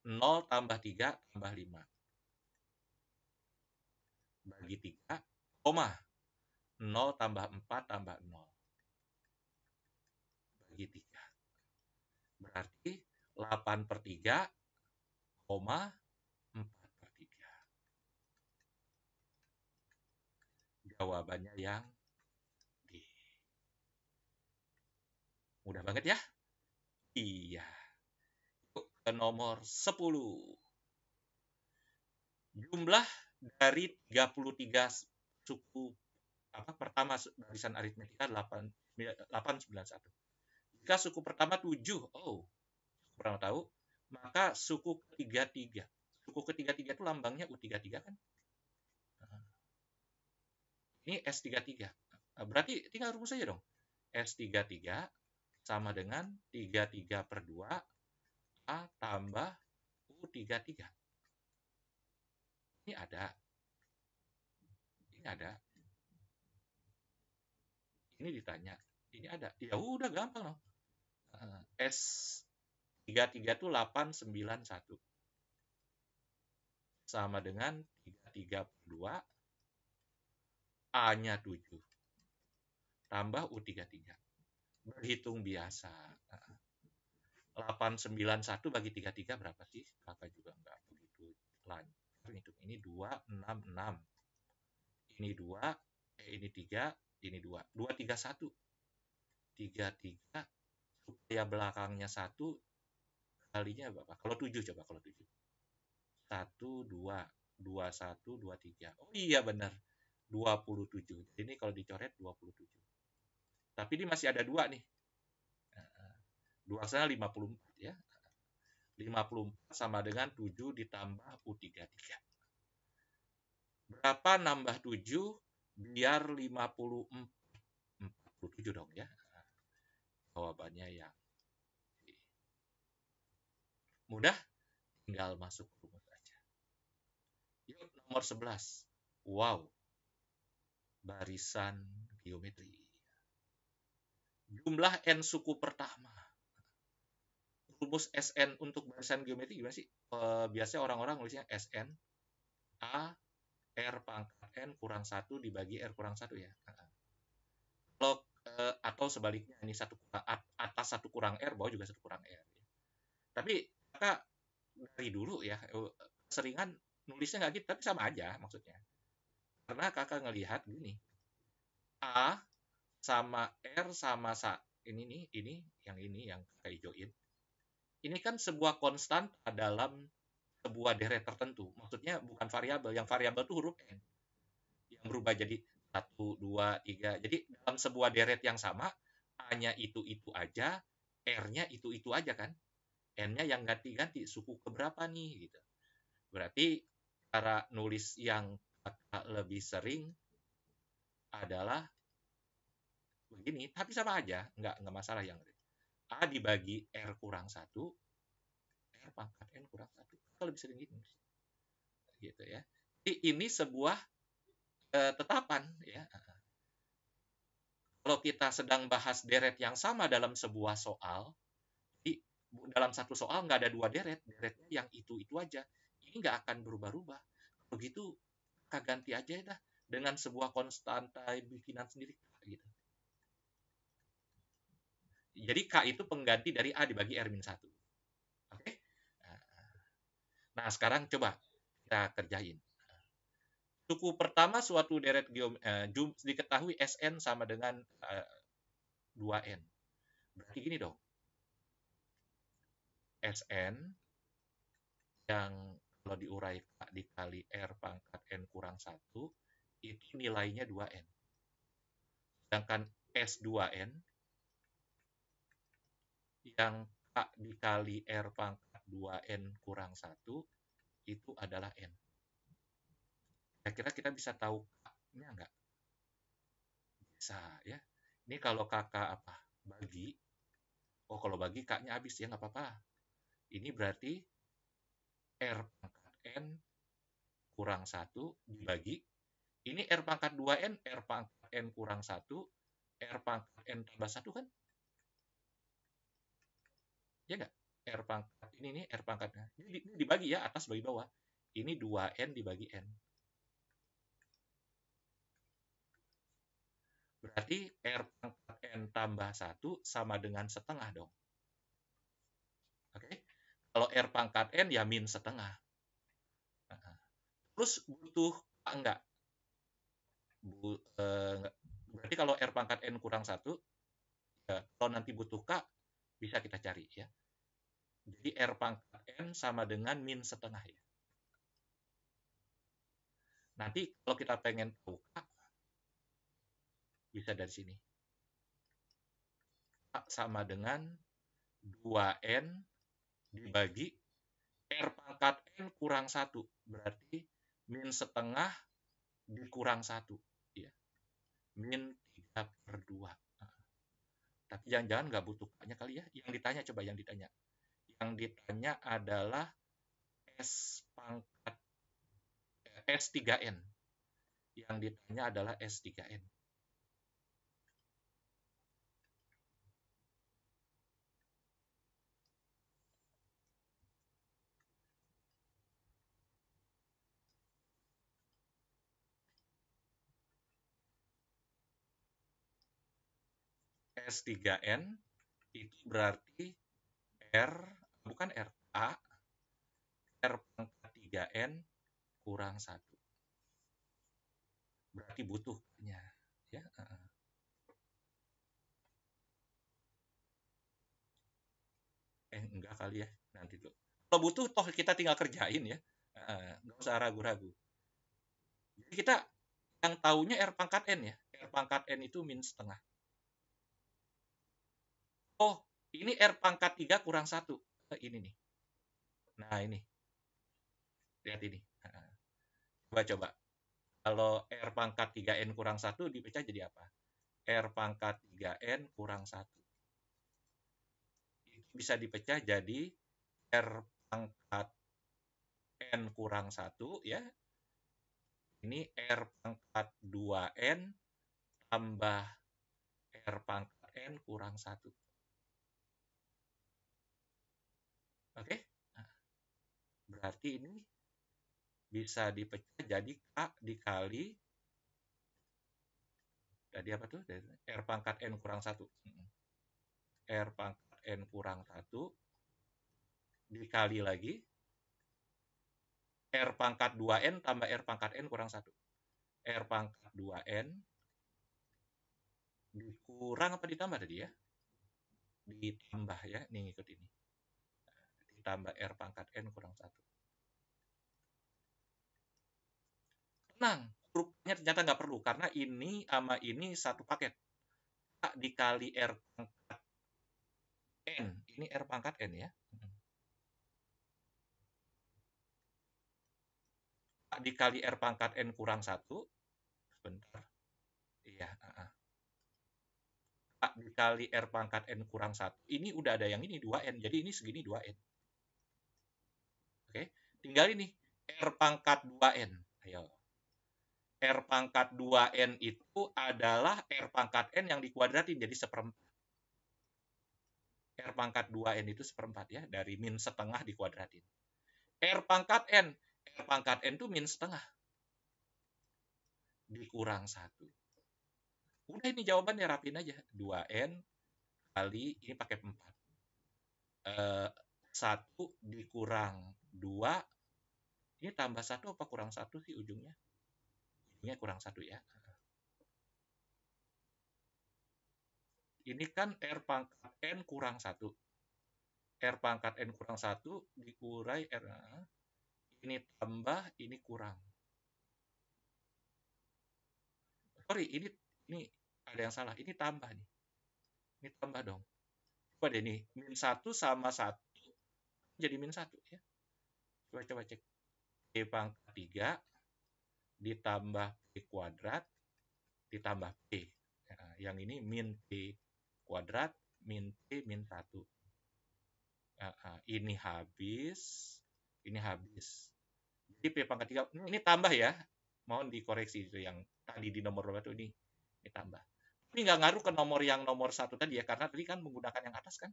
0 tambah 3 tambah 5. Bagi 3, 0 tambah 4 tambah 0. Bagi 3. Berarti 8/3, 4/3. Jawabannya yang D. Mudah banget ya? Iya. Yuk ke nomor 10. Jumlah dari 33 suku pertama barisan aritmetika 891. Jika suku pertama 7, suku pertama tahu, maka suku ketiga 3. Suku ketiga 3 itu lambangnya U33 kan? Ini S33. Berarti tinggal rumus saja dong. S33 sama dengan 33/2 A tambah U33. Ini ada. Ini ada. Ini ditanya. Ini ada. Ya udah gampang loh. S33 itu 891. Sama dengan 33/2 A-nya 7. Tambah U33. Berhitung biasa. 891 bagi 33 berapa sih? Kakak juga nggak begitu lancar. Hitung ini 266. Ini 2, ini 3, ini 2. 231. 33 supaya belakangnya 1 kalinya berapa? Kalau 7 coba kalau 7. 1 2 21 23. Oh iya benar. 27. Ini kalau dicoret 27. Tapi ini masih ada 2 nih. 2 sana 54 ya. 54 sama dengan 7 ditambah U33. Berapa nambah 7 biar 54? 47 dong ya. Jawabannya yang mudah, tinggal masuk rumus aja. Yuk nomor 11. Wow. Barisan geometri. Jumlah n suku pertama. Rumus SN untuk barisan geometri gimana sih? Biasanya orang-orang nulisnya SN A R pangkat N kurang 1 dibagi R kurang 1 ya. Kalau atau sebaliknya ini atas 1 kurang R, bawah juga 1 kurang R. Tapi kakak dari dulu ya, seringan nulisnya nggak gitu, tapi sama aja maksudnya. Karena kakak ngelihat gini, A sama R sama ini yang kakak hijauin. Ini kan sebuah konstan dalam sebuah deret tertentu. Maksudnya bukan variabel. Yang variabel itu huruf N. Yang berubah jadi 1, 2, 3. Jadi dalam sebuah deret yang sama, A-nya itu aja, R-nya itu aja kan. N-nya yang ganti-ganti. Suku keberapa nih? Gitu. Berarti cara nulis yang lebih sering adalah begini. Tapi sama aja. Nggak masalah yang A dibagi R kurang 1, R pangkat N kurang 1. Kita lebih sering gitu ya. Jadi ini sebuah tetapan ya. Kalau kita sedang bahas deret yang sama dalam sebuah soal, di dalam satu soal nggak ada 2 deret, deretnya yang itu aja. Ini nggak akan berubah-ubah. Begitu kita ganti aja dah dengan sebuah konstanta bikinan sendiri gitu. Jadi K itu pengganti dari A dibagi R-1. Oke? Nah, sekarang coba kita kerjain. Suku pertama suatu deret diketahui Sn sama dengan 2N. Berarti gini dong. Sn yang kalau diurai dikali R pangkat N kurang 1, itu nilainya 2N. Sedangkan S2N yang K dikali R pangkat 2N kurang 1, itu adalah N. Kira-kira kita bisa tahu K-nya nggak? Bisa ya. Ini kalau kakak bagi, kalau bagi K-nya habis ya nggak apa-apa. Ini berarti R pangkat N kurang 1 dibagi. Ini R pangkat 2N, R pangkat N kurang 1, R pangkat N tambah 1 kan? Ya nggak? R pangkat, ini R pangkatnya. Ini dibagi ya, atas bagi bawah. Ini 2N dibagi N. Berarti R pangkat N tambah 1 sama dengan setengah dong. Oke? Kalau R pangkat N ya min setengah. Terus butuh K enggak? Berarti kalau R pangkat N kurang 1, ya, kalau nanti butuh K, bisa kita cari ya. Jadi R pangkat N sama dengan min setengah ya. Nanti kalau kita pengen tahu K, bisa dari sini. K sama dengan 2N dibagi R pangkat N kurang 1. Berarti min setengah dikurang 1. Ya. Min 3/2. Tapi jangan-jangan nggak butuh K-nya kali ya. Yang ditanya, coba yang ditanya. Yang ditanya adalah S3N. Yang ditanya adalah S3N. S3N itu berarti R, bukan R, A, R pangkat 3N kurang 1. Berarti butuhnya. Ya. Enggak kali ya. Nanti tuh. Kalau butuh, toh kita tinggal kerjain ya. Nggak usah ragu-ragu. Jadi kita yang taunya R pangkat N ya. R pangkat N itu min setengah. Oh, ini R pangkat 3 kurang 1. Ini nih. Nah, ini. Lihat ini. Coba-coba. Kalau R pangkat 3N kurang 1 dipecah jadi apa? R pangkat 3N kurang 1. Itu bisa dipecah jadi R pangkat N kurang 1 ya. Ini R pangkat 2N tambah R pangkat N kurang 1. Oke? Nah, berarti ini bisa dipecah jadi K dikali, jadi apa tuh? R pangkat N kurang 1. R pangkat N kurang 1 dikali lagi R pangkat 2N tambah R pangkat N kurang 1. R pangkat 2N dikurang apa ditambah tadi ya? Ditambah ya, ini ngikut ini. Ditambah R pangkat N kurang 1. Tenang, hurufnya ternyata nggak perlu, karena ini sama ini satu paket. K dikali R pangkat N, ini R pangkat N ya. K dikali R pangkat N kurang 1, sebentar. Iya, K dikali R pangkat N kurang 1, ini udah ada yang ini 2N, jadi ini segini 2N. Oke, tinggal ini R pangkat 2N. Ayo. R pangkat 2N itu adalah R pangkat N yang dikuadratin jadi seperempat. R pangkat 2N itu seperempat ya, dari min setengah dikuadratin. R pangkat N. R pangkat N itu min setengah. Dikurang 1. Udah ini jawabannya rapin aja. 2N kali, ini pakai 4. 1 dikurang 2. Ini tambah 1 apa kurang 1 sih ujungnya? Ujungnya kurang 1 ya. Ini kan R pangkat N kurang 1. R pangkat N kurang 1 dikurai R. Ini tambah, ini kurang. Sorry, ini ada yang salah. Ini tambah nih. Ini tambah dong. Coba deh nih, min 1 sama 1 jadi min 1 ya. Coba cek. P pangkat 3 ditambah P kuadrat ditambah P. Nah, yang ini min P kuadrat min P min 1. Ini habis. Ini habis. Jadi P pangkat 3, ini tambah ya. Mohon dikoreksi itu yang tadi di nomor berapa tuh ini tambah. Ini nggak ngaruh ke nomor yang nomor 1 tadi ya, karena tadi kan menggunakan yang atas kan,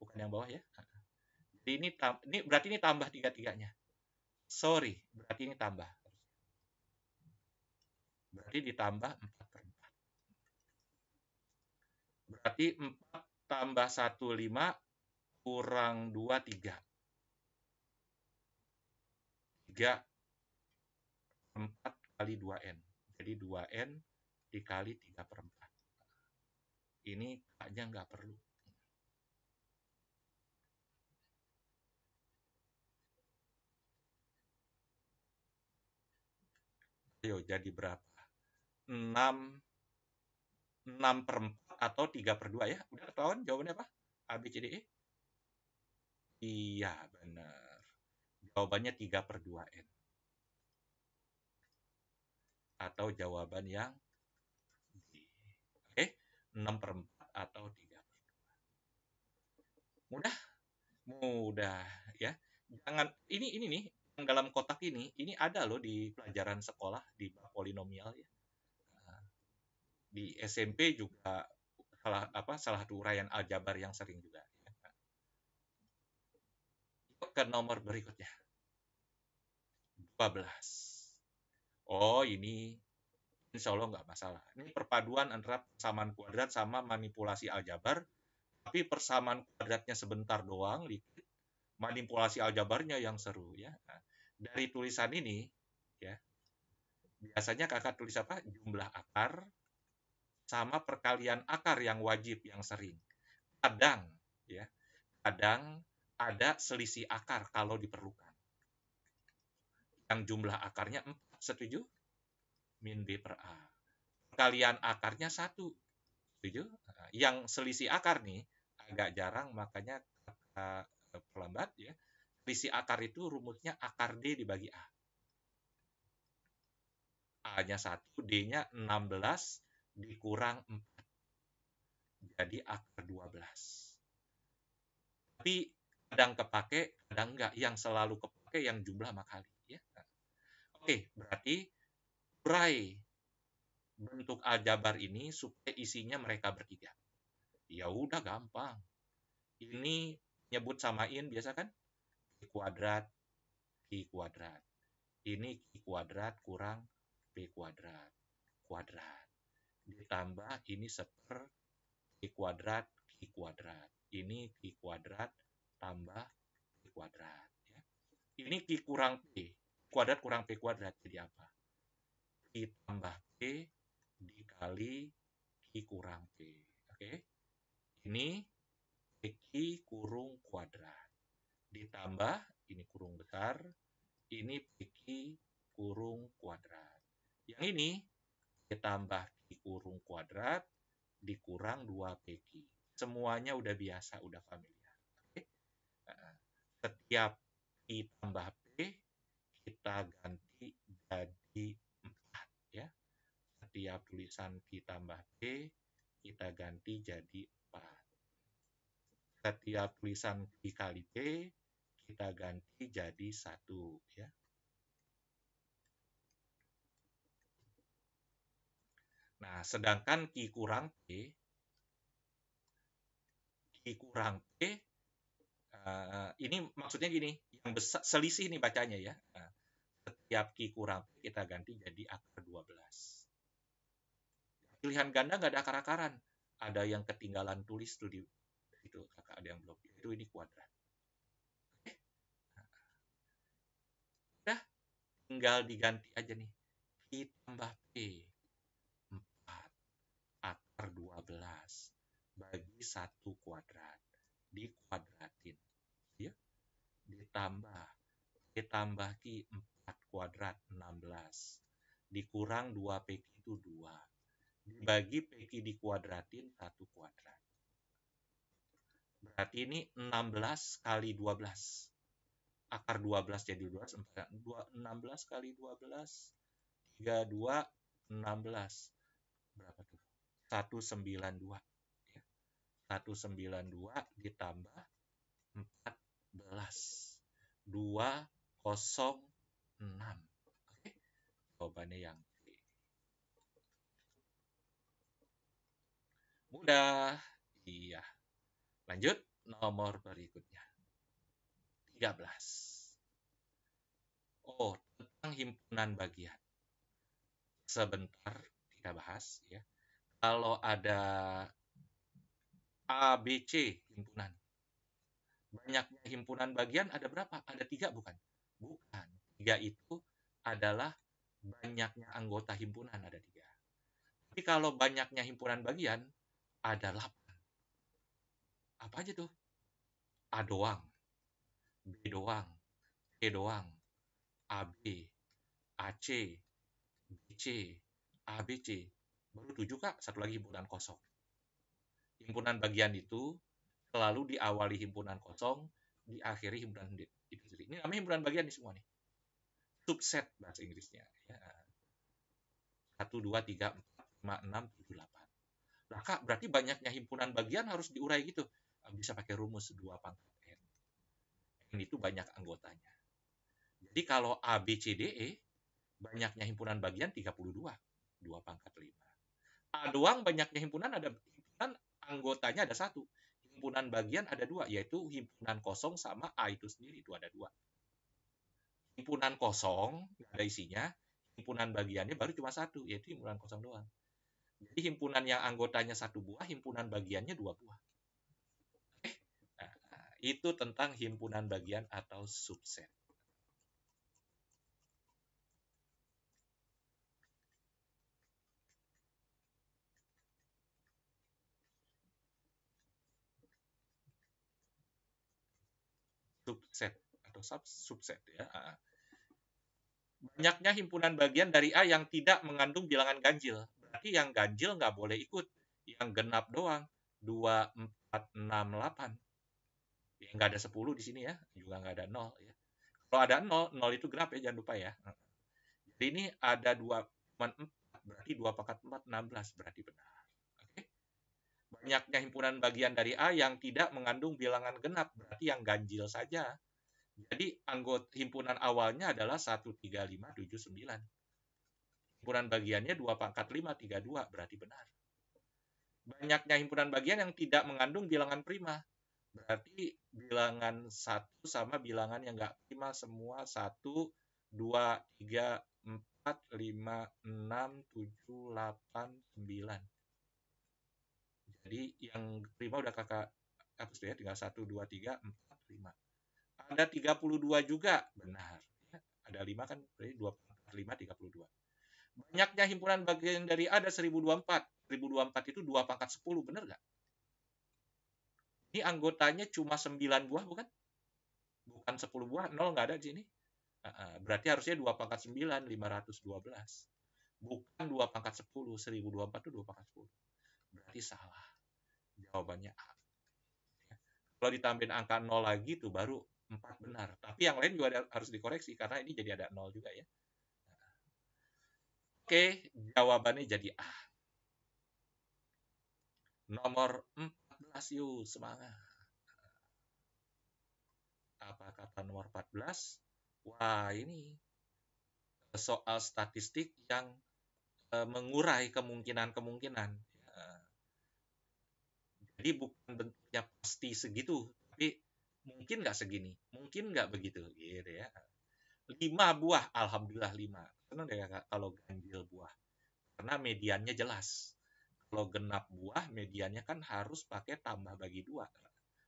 bukan yang bawah ya. Jadi ini berarti ini tambah tiga-tiganya. Sorry, berarti ini tambah. Berarti ditambah 4/4. Berarti 4 tambah 1, 5 kurang 2, 3. 3/4 kali 2N. Jadi 2N dikali 3/4. Ini K-nya nggak perlu. Ayo, jadi berapa? 6/4 atau 3/2 ya? Udah ketahuan jawabannya apa? A, B, C, D, E? Iya, benar. Jawabannya 3/2N. Atau jawaban yang D. Oke, 6/4 atau 3/2. Mudah? Mudah, ya. Jangan, ini nih, yang dalam kotak ini ada loh di pelajaran sekolah, di bab polinomial ya. Di SMP juga salah satu uraian aljabar yang sering juga. Ke nomor berikutnya. 12. Oh, ini insya Allah nggak masalah. Ini perpaduan antara persamaan kuadrat sama manipulasi aljabar. Tapi persamaan kuadratnya sebentar doang, dikit. Manipulasi aljabarnya yang seru ya. Nah, dari tulisan ini, ya, biasanya kakak tulis apa? Jumlah akar sama perkalian akar yang wajib, yang sering. Kadang, ya, kadang ada selisih akar kalau diperlukan. Yang jumlah akarnya 4, setuju? Min B per A. Perkalian akarnya 1, setuju? Yang selisih akar nih, agak jarang, makanya pelambat ya. Selisih akar itu rumusnya akar D dibagi A. A-nya 1, D-nya 16 dikurang 4. Jadi akar 12. Tapi kadang kepake, kadang enggak. Yang selalu kepake yang jumlah makali. Ya. Oke, berarti urai bentuk aljabar ini supaya isinya mereka bertiga. Ya udah gampang. Ini nyebut samain biasa kan? Q kuadrat, Q kuadrat. Ini Q kuadrat kurang P kuadrat. Kuadrat. Ditambah ini seper Q kuadrat, Q kuadrat. Ini Q kuadrat tambah P kuadrat. Ya. Ini Q kurang P. Kuadrat kurang P kuadrat. Jadi apa? Q tambah P dikali Q kurang P. Oke. Ini PQ kurung kuadrat. Ditambah, ini kurung besar, ini PQ kurung kuadrat. Yang ini, ditambah Q kurung kuadrat, dikurang 2PQ. Semuanya udah biasa, udah familiar. Oke? Setiap Q tambah P, kita ganti jadi 4. Ya. Setiap tulisan Q tambah P, kita ganti jadi 4. Setiap tulisan Q kali P, kita ganti jadi 1. Ya. Nah, sedangkan Q kurang P, ini maksudnya gini, yang besar, selisih nih bacanya ya. Nah, setiap Q kurang P, kita ganti jadi akar 12. Pilihan ganda nggak ada akar-akaran. Ada yang ketinggalan tulis tuh di itu, kakak ada yang belum. Itu ini kuadrat. Oke. Udah, tinggal diganti aja nih. Q tambah P, 4 akar 12 bagi 1 kuadrat. Dikuadratin. Ya. Ditambah Q 4 kuadrat 16. Dikurang 2PQ itu 2. Dibagi PQ dikuadratin 1 kuadrat. Berarti ini 16 kali 12. Akar 12 jadi 12. 16 kali 12. 32, 16. Berapa tuh? 192. Ya. 192 ditambah 14. 206. Oke. Jawabannya yang D. Mudah. Iya. Lanjut nomor berikutnya. 13. Oh, tentang himpunan bagian. Sebentar kita bahas ya. Kalau ada A, B, C himpunan. Banyaknya himpunan bagian ada berapa? Ada 3 bukan? Bukan. 3 itu adalah banyaknya anggota himpunan, ada 3. Tapi kalau banyaknya himpunan bagian, ada 8. Apa aja tuh? A doang, B doang, C doang, AB, AC, BC, ABC. Baru 7, Kak. Satu lagi himpunan kosong. Himpunan bagian itu selalu diawali himpunan kosong, diakhiri himpunan itu sendiri. Ini namanya himpunan bagian nih semua nih. Subset bahasa Inggrisnya. Ya. 1, 2, 3, 4, 5, 6, 7, 8. Nah, Kak, berarti banyaknya himpunan bagian harus diurai gitu. Bisa pakai rumus 2 pangkat N. N itu banyak anggotanya. Jadi kalau A, B, C, D, E, banyaknya himpunan bagian 32. 2 pangkat 5. A doang banyaknya himpunan, ada himpunan anggotanya ada 1. Himpunan bagian ada 2, yaitu himpunan kosong sama A itu sendiri, itu ada 2. Himpunan kosong, nggak ada isinya, himpunan bagiannya baru cuma 1, yaitu himpunan kosong doang. Jadi himpunan yang anggotanya 1 buah, himpunan bagiannya 2 buah. Nah, itu tentang himpunan bagian atau subset. Subset atau subset ya. Banyaknya himpunan bagian dari A yang tidak mengandung bilangan ganjil. Berarti yang ganjil nggak boleh ikut. Yang genap doang. 2, 4, 6, 8. Ya, nggak ada 10 di sini ya. Juga nggak ada 0 ya. Kalau ada 0, 0 itu genap ya, jangan lupa ya. Jadi ini ada 2, 4, berarti 2 pangkat 4, 16. Berarti benar. Oke. Banyaknya himpunan bagian dari A yang tidak mengandung bilangan genap. Berarti yang ganjil saja. Jadi anggota himpunan awalnya adalah 1, 3, 5, 7, 9. Himpunan bagiannya 2 pangkat 5, 3, 2. Berarti benar. Banyaknya himpunan bagian yang tidak mengandung bilangan prima. Berarti bilangan 1 sama bilangan yang nggak prima semua 1, 2, 3, 4, 5, 6, 7, 8, 9. Jadi yang prima udah kakak hapus ya, tinggal 1, 2, 3, 4, 5. Ada 32 juga, benar. Ada 5 kan, berarti 2 pangkat 5, 32. Banyaknya himpunan bagian dari A ada 1024. 1024 itu 2 pangkat 10, benar nggak? Ini anggotanya cuma 9 buah, bukan? Bukan 10 buah, 0 nggak ada di sini. Berarti harusnya 2 pangkat 9, 512. Bukan 2 pangkat 10, 1024 itu 2 pangkat 10. Berarti salah. Jawabannya A. Kalau ditambahin angka 0 lagi tuh baru 4 benar. Tapi yang lain juga harus dikoreksi karena ini jadi ada 0 juga ya. Oke, jawabannya jadi A. Nomor 14 yuk, semangat. Apa kata nomor 14? Wah, ini soal statistik yang mengurai kemungkinan-kemungkinan. Jadi bukan bentuknya pasti segitu, tapi mungkin nggak segini, mungkin nggak begitu, gitu ya. 5 buah, alhamdulillah 5. Senang deh Kak kalau ganjil buah. Karena mediannya jelas. Kalau genap buah, mediannya kan harus pakai tambah bagi 2.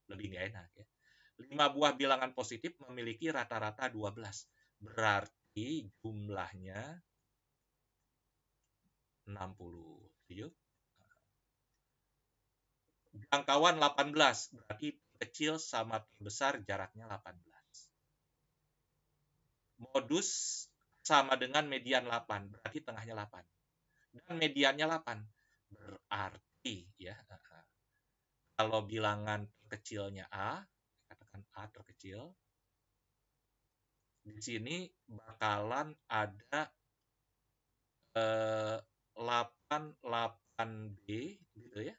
Lebih nggak enak ya. 5 buah bilangan positif memiliki rata-rata 12. Berarti jumlahnya 60. Setuju? Jangkauan 18. Berarti kecil sama besar jaraknya 18. Modus sama dengan median 8, berarti tengahnya 8. Dan mediannya 8. Berarti ya, kalau bilangan terkecilnya A, katakan A terkecil, di sini bakalan ada 88B gitu ya.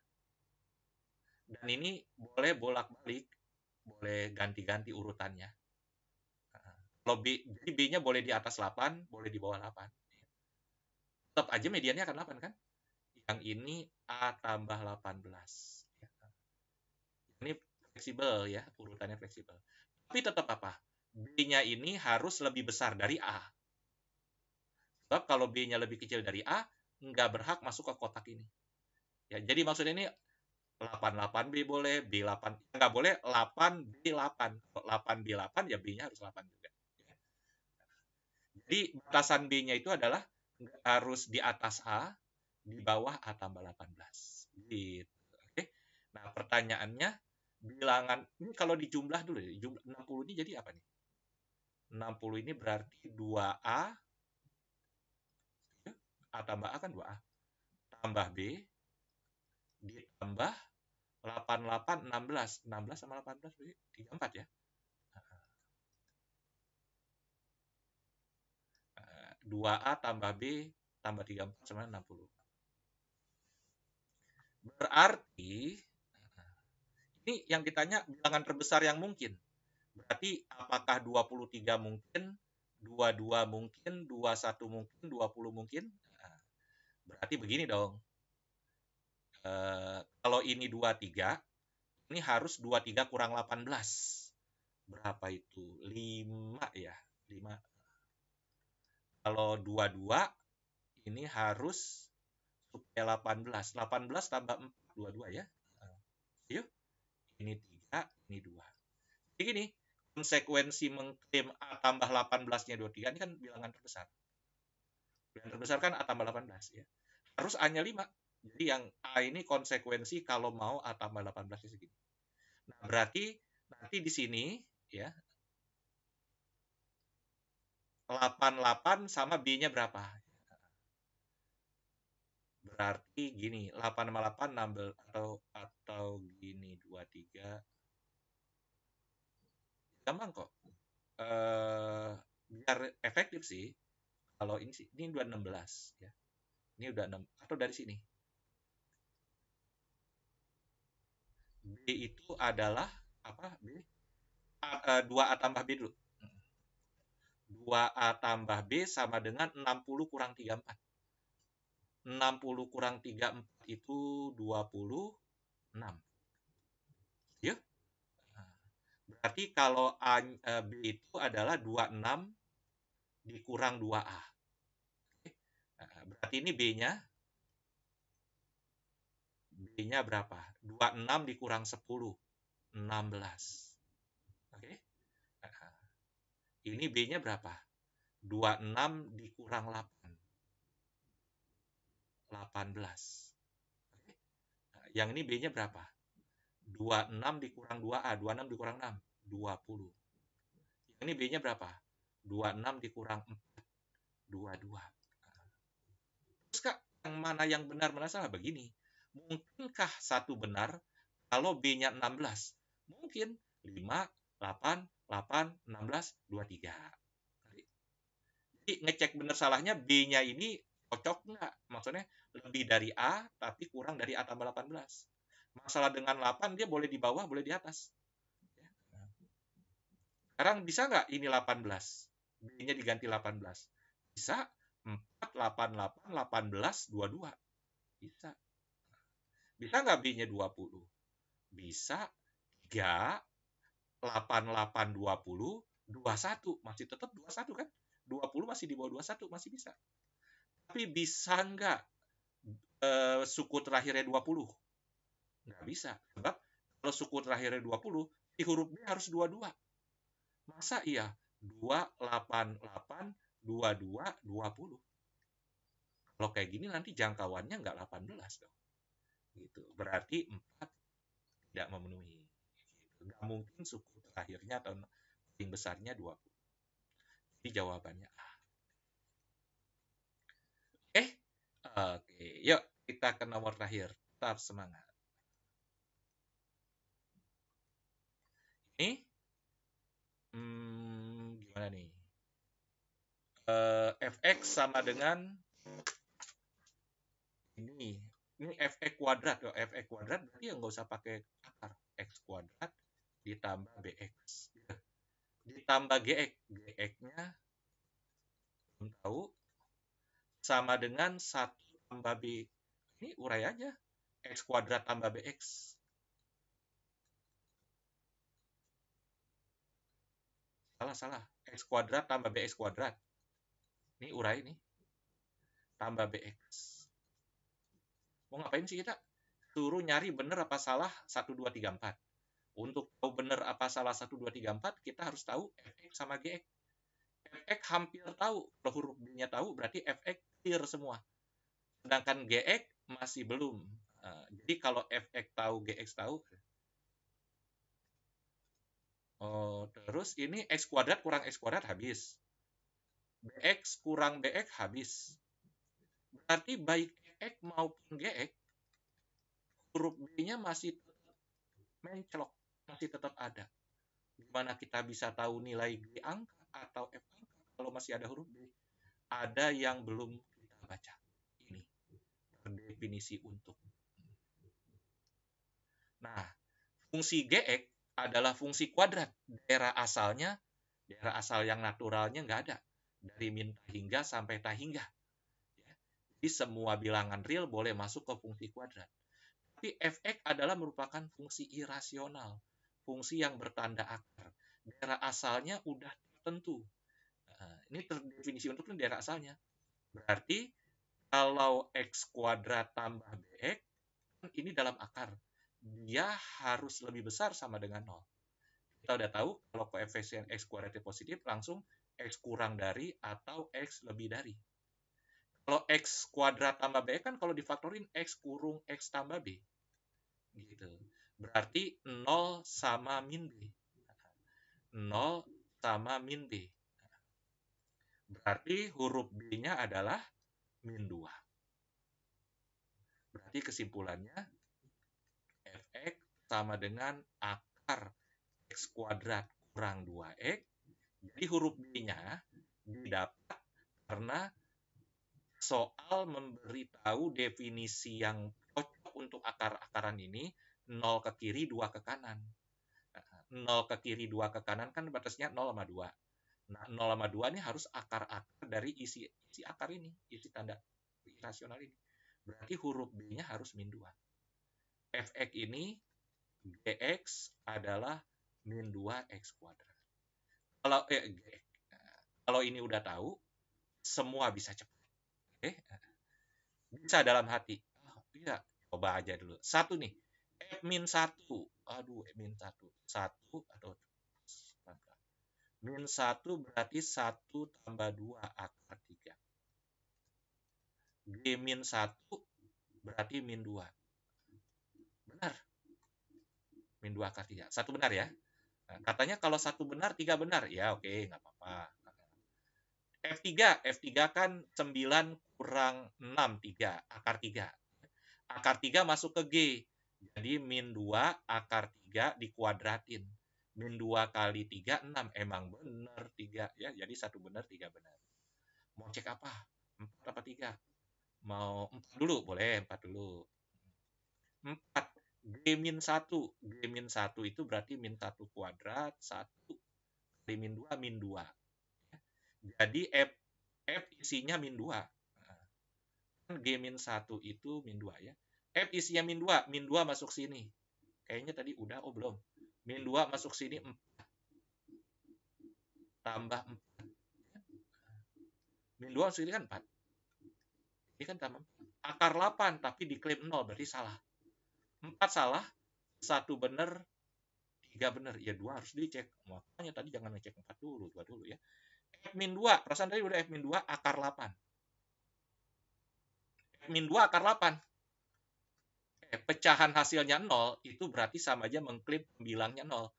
Dan ini boleh bolak-balik, boleh ganti-ganti urutannya. Kalau B, jadi B-nya boleh di atas 8, boleh di bawah 8. Tetap aja mediannya akan 8 kan? Yang ini A tambah 18. Ini fleksibel ya, urutannya fleksibel. Tapi tetap apa? B-nya ini harus lebih besar dari A. Sebab kalau B-nya lebih kecil dari A, nggak berhak masuk ke kotak ini. Ya, jadi maksudnya ini 88B boleh, B8. Nggak boleh 8B8. Kalau 8B8, ya B-nya harus 8 juga. Jadi batasan B-nya itu adalah harus di atas A, di bawah A tambah 18. Gitu. Oke. Nah, pertanyaannya bilangan ini kalau dijumlah dulu ya. Jumlah 60 ini jadi apa nih? 60 ini berarti 2A, A tambah A kan 2A, tambah B, ditambah 88, 16. 16 sama 18 berarti 34 ya. 2A tambah B tambah 34 sama 60. Berarti ini yang ditanya bilangan terbesar yang mungkin. Berarti apakah 23 mungkin, 22 mungkin, 21 mungkin, 20 mungkin? Nah, berarti begini dong. Kalau ini 23, ini harus 23 kurang 18. Berapa itu? 5 ya. 5. Kalau 22, ini harus supaya 18. 18 tambah 4, 22 ya. Yuk, ini 3, ini 2. Jadi gini, konsekuensi mengklaim A tambah 18-nya 23 ini kan bilangan terbesar. Bilangan terbesar kan A tambah 18 ya. Harus A-nya 5. Jadi yang A ini konsekuensi kalau mau A tambah 18-nya segini. Nah, berarti nanti di sini ya 88 sama B-nya berapa? Berarti gini, 8 sama 8 nambah atau gini 23. Gampang kok. Biar efektif sih. Kalau ini sih, ini udah 16 ya. Ini udah 6 atau dari sini. B itu adalah apa? B 2A tambah B dulu. 2A tambah B sama dengan 60 kurang 34. 60 kurang 34 itu 26. Ya? Berarti kalau B itu adalah 26 dikurang 2A. Berarti ini B-nya berapa? 26 dikurang 10. 16. Oke. Ini B-nya berapa? 26 dikurang 8. 18. Oke. Yang ini B-nya berapa? 26 dikurang 2A. 26 dikurang 6. 20. Yang ini B-nya berapa? 26 dikurang 4. 22. Terus Kak, yang mana yang benar mana salah? Begini. Mungkinkah satu benar kalau B-nya 16? Mungkin 5, 8, 8, 16, 23. Jadi ngecek benar salahnya B-nya ini cocok nggak? Maksudnya lebih dari A tapi kurang dari A tambah 18. Masalah dengan 8 dia boleh di bawah, boleh di atas. Sekarang bisa nggak ini 18? B-nya diganti 18. Bisa 4, 8, 8, 18, 22. Bisa. Bisa nggak B-nya 20? Bisa 3, 8, 8, 20, 21. Masih tetap 21 kan? 20 masih di bawah 21, masih bisa. Tapi bisa nggak suku terakhirnya 20? Nggak bisa. Sebab kalau suku terakhirnya 20, di huruf B harus 22. Masa iya? 2, 8, 8, 22, 20. Kalau kayak gini nanti jangkauannya nggak 18 dong. Gitu. Berarti 4 tidak memenuhi. Nggak mungkin suku terakhirnya atau paling besarnya 20. Jadi jawabannya A. Oke. Yuk kita ke nomor terakhir. Tetap semangat. Ini gimana nih? Fx sama dengan ini fx kuadrat. Fx kuadrat berarti ya nggak usah pakai akar. X kuadrat ditambah bx. Ditambah gx. Gx-nya belum tahu. Sama dengan 1 tambah b. Ini urai aja. X kuadrat tambah bx. Salah. X kuadrat tambah bx kuadrat. Ini urai nih. Tambah bx. Mau ngapain sih kita? Suruh nyari bener apa salah 1, 2, 3, 4. Untuk tahu bener apa salah 1, 2, 3, 4, kita harus tahu fx sama gx. FX hampir tahu. Kalau huruf B-nya tahu, berarti FX clear semua. Sedangkan GX masih belum. Jadi kalau FX tahu, GX tahu. Terus ini X kuadrat kurang X kuadrat habis. BX kurang BX habis. Berarti baik X maupun GX, huruf B-nya masih menclok, masih tetap ada. Gimana kita bisa tahu nilai G angka atau F angka kalau masih ada huruf B? Ada yang belum kita baca. Ini definisi untuk. Nah, fungsi GX adalah fungsi kuadrat. Daerah asal yang naturalnya nggak ada. Dari min hingga sampai ta hingga. Jadi semua bilangan real boleh masuk ke fungsi kuadrat. Tapi fx adalah merupakan fungsi irasional. Fungsi yang bertanda akar. Daerah asalnya udah tertentu. Ini terdefinisi untuk daerah asalnya. Berarti kalau x kuadrat tambah bx, ini dalam akar. Dia harus lebih besar sama dengan 0. Kita udah tahu kalau koefisien x kuadratnya positif, langsung x kurang dari atau x lebih dari. Kalau x kuadrat tambah b kan kalau difaktorin x kurung x tambah b. Gitu. Berarti 0 sama min b. 0 sama min b. Berarti huruf B-nya adalah min 2. Berarti kesimpulannya fx sama dengan akar x kuadrat kurang 2x. Jadi huruf B-nya didapat karena soal memberitahu definisi yang cocok untuk akar-akaran ini 0 ke kiri, 2 ke kanan. 0 ke kiri, 2 ke kanan kan batasnya 0 sama 2. Nah, 0 sama 2 ini harus akar-akar dari isi akar ini, isi tanda irasional ini. Berarti huruf B-nya harus min 2. Fx ini, Gx adalah min 2x kuadrat. Kalau ini udah tahu, semua bisa cepat. Oke? Bisa dalam hati. Iya, coba aja dulu. Satu nih, F-1. Aduh, F-1. 1 atau min 1 berarti 1 tambah 2 akar 3. G min 1 berarti min 2. Benar. Min 2 akar 3. Satu benar ya. Nah, katanya kalau satu benar, 3 benar. Ya oke, nggak apa-apa. F3 kan 9 kurang 6, 3. Akar 3. Akar 3 masuk ke G. Jadi min 2 akar 3 dikuadratin. Min 2 kali 3, 6. Emang benar 3. Ya, jadi satu benar, 3 benar. Mau cek apa? 4 apa 3? Mau 4 dulu? Boleh, 4 dulu. 4. G-1. G-1 itu berarti min 1 kuadrat, 1 kali min 2, min 2. Jadi F isinya min 2. Kan G-1 itu min 2 ya. F isinya min 2. Min 2 masuk sini. Kayaknya tadi udah, belum. Min 2 masuk sini 4. Tambah 4. Min 2 masuk sini kan 4. Ini kan tambah 4. Akar 8, tapi diklaim 0, berarti salah. 4 salah, 1 benar, 3 benar. Ya 2 harus dicek. Makanya tadi jangan ngecek 4 dulu, 2 dulu ya. F-2, perasaan tadi udah F-2 akar 8. F-2 akar 8. Pecahan hasilnya 0, itu berarti sama aja mengklaim pembilangnya 0.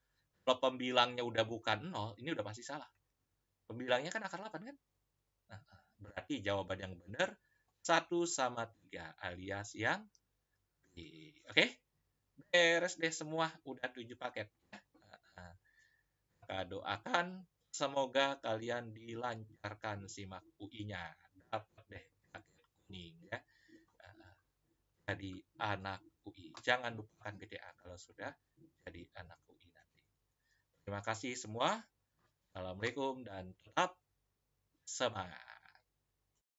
Kalau pembilangnya udah bukan 0, ini udah pasti salah. Pembilangnya kan akar 8 kan? Nah, berarti jawaban yang benar 1 sama 3 alias yang B. Oke? Beres deh semua, udah 7 paket. Kita doakan semoga kalian dilancarkan simak UI-nya. Dapat deh paket kuning ya. Jadi anak UI. Jangan lupakan BTA kalau sudah jadi anak UI nanti. Terima kasih semua. Assalamualaikum dan tetap semangat.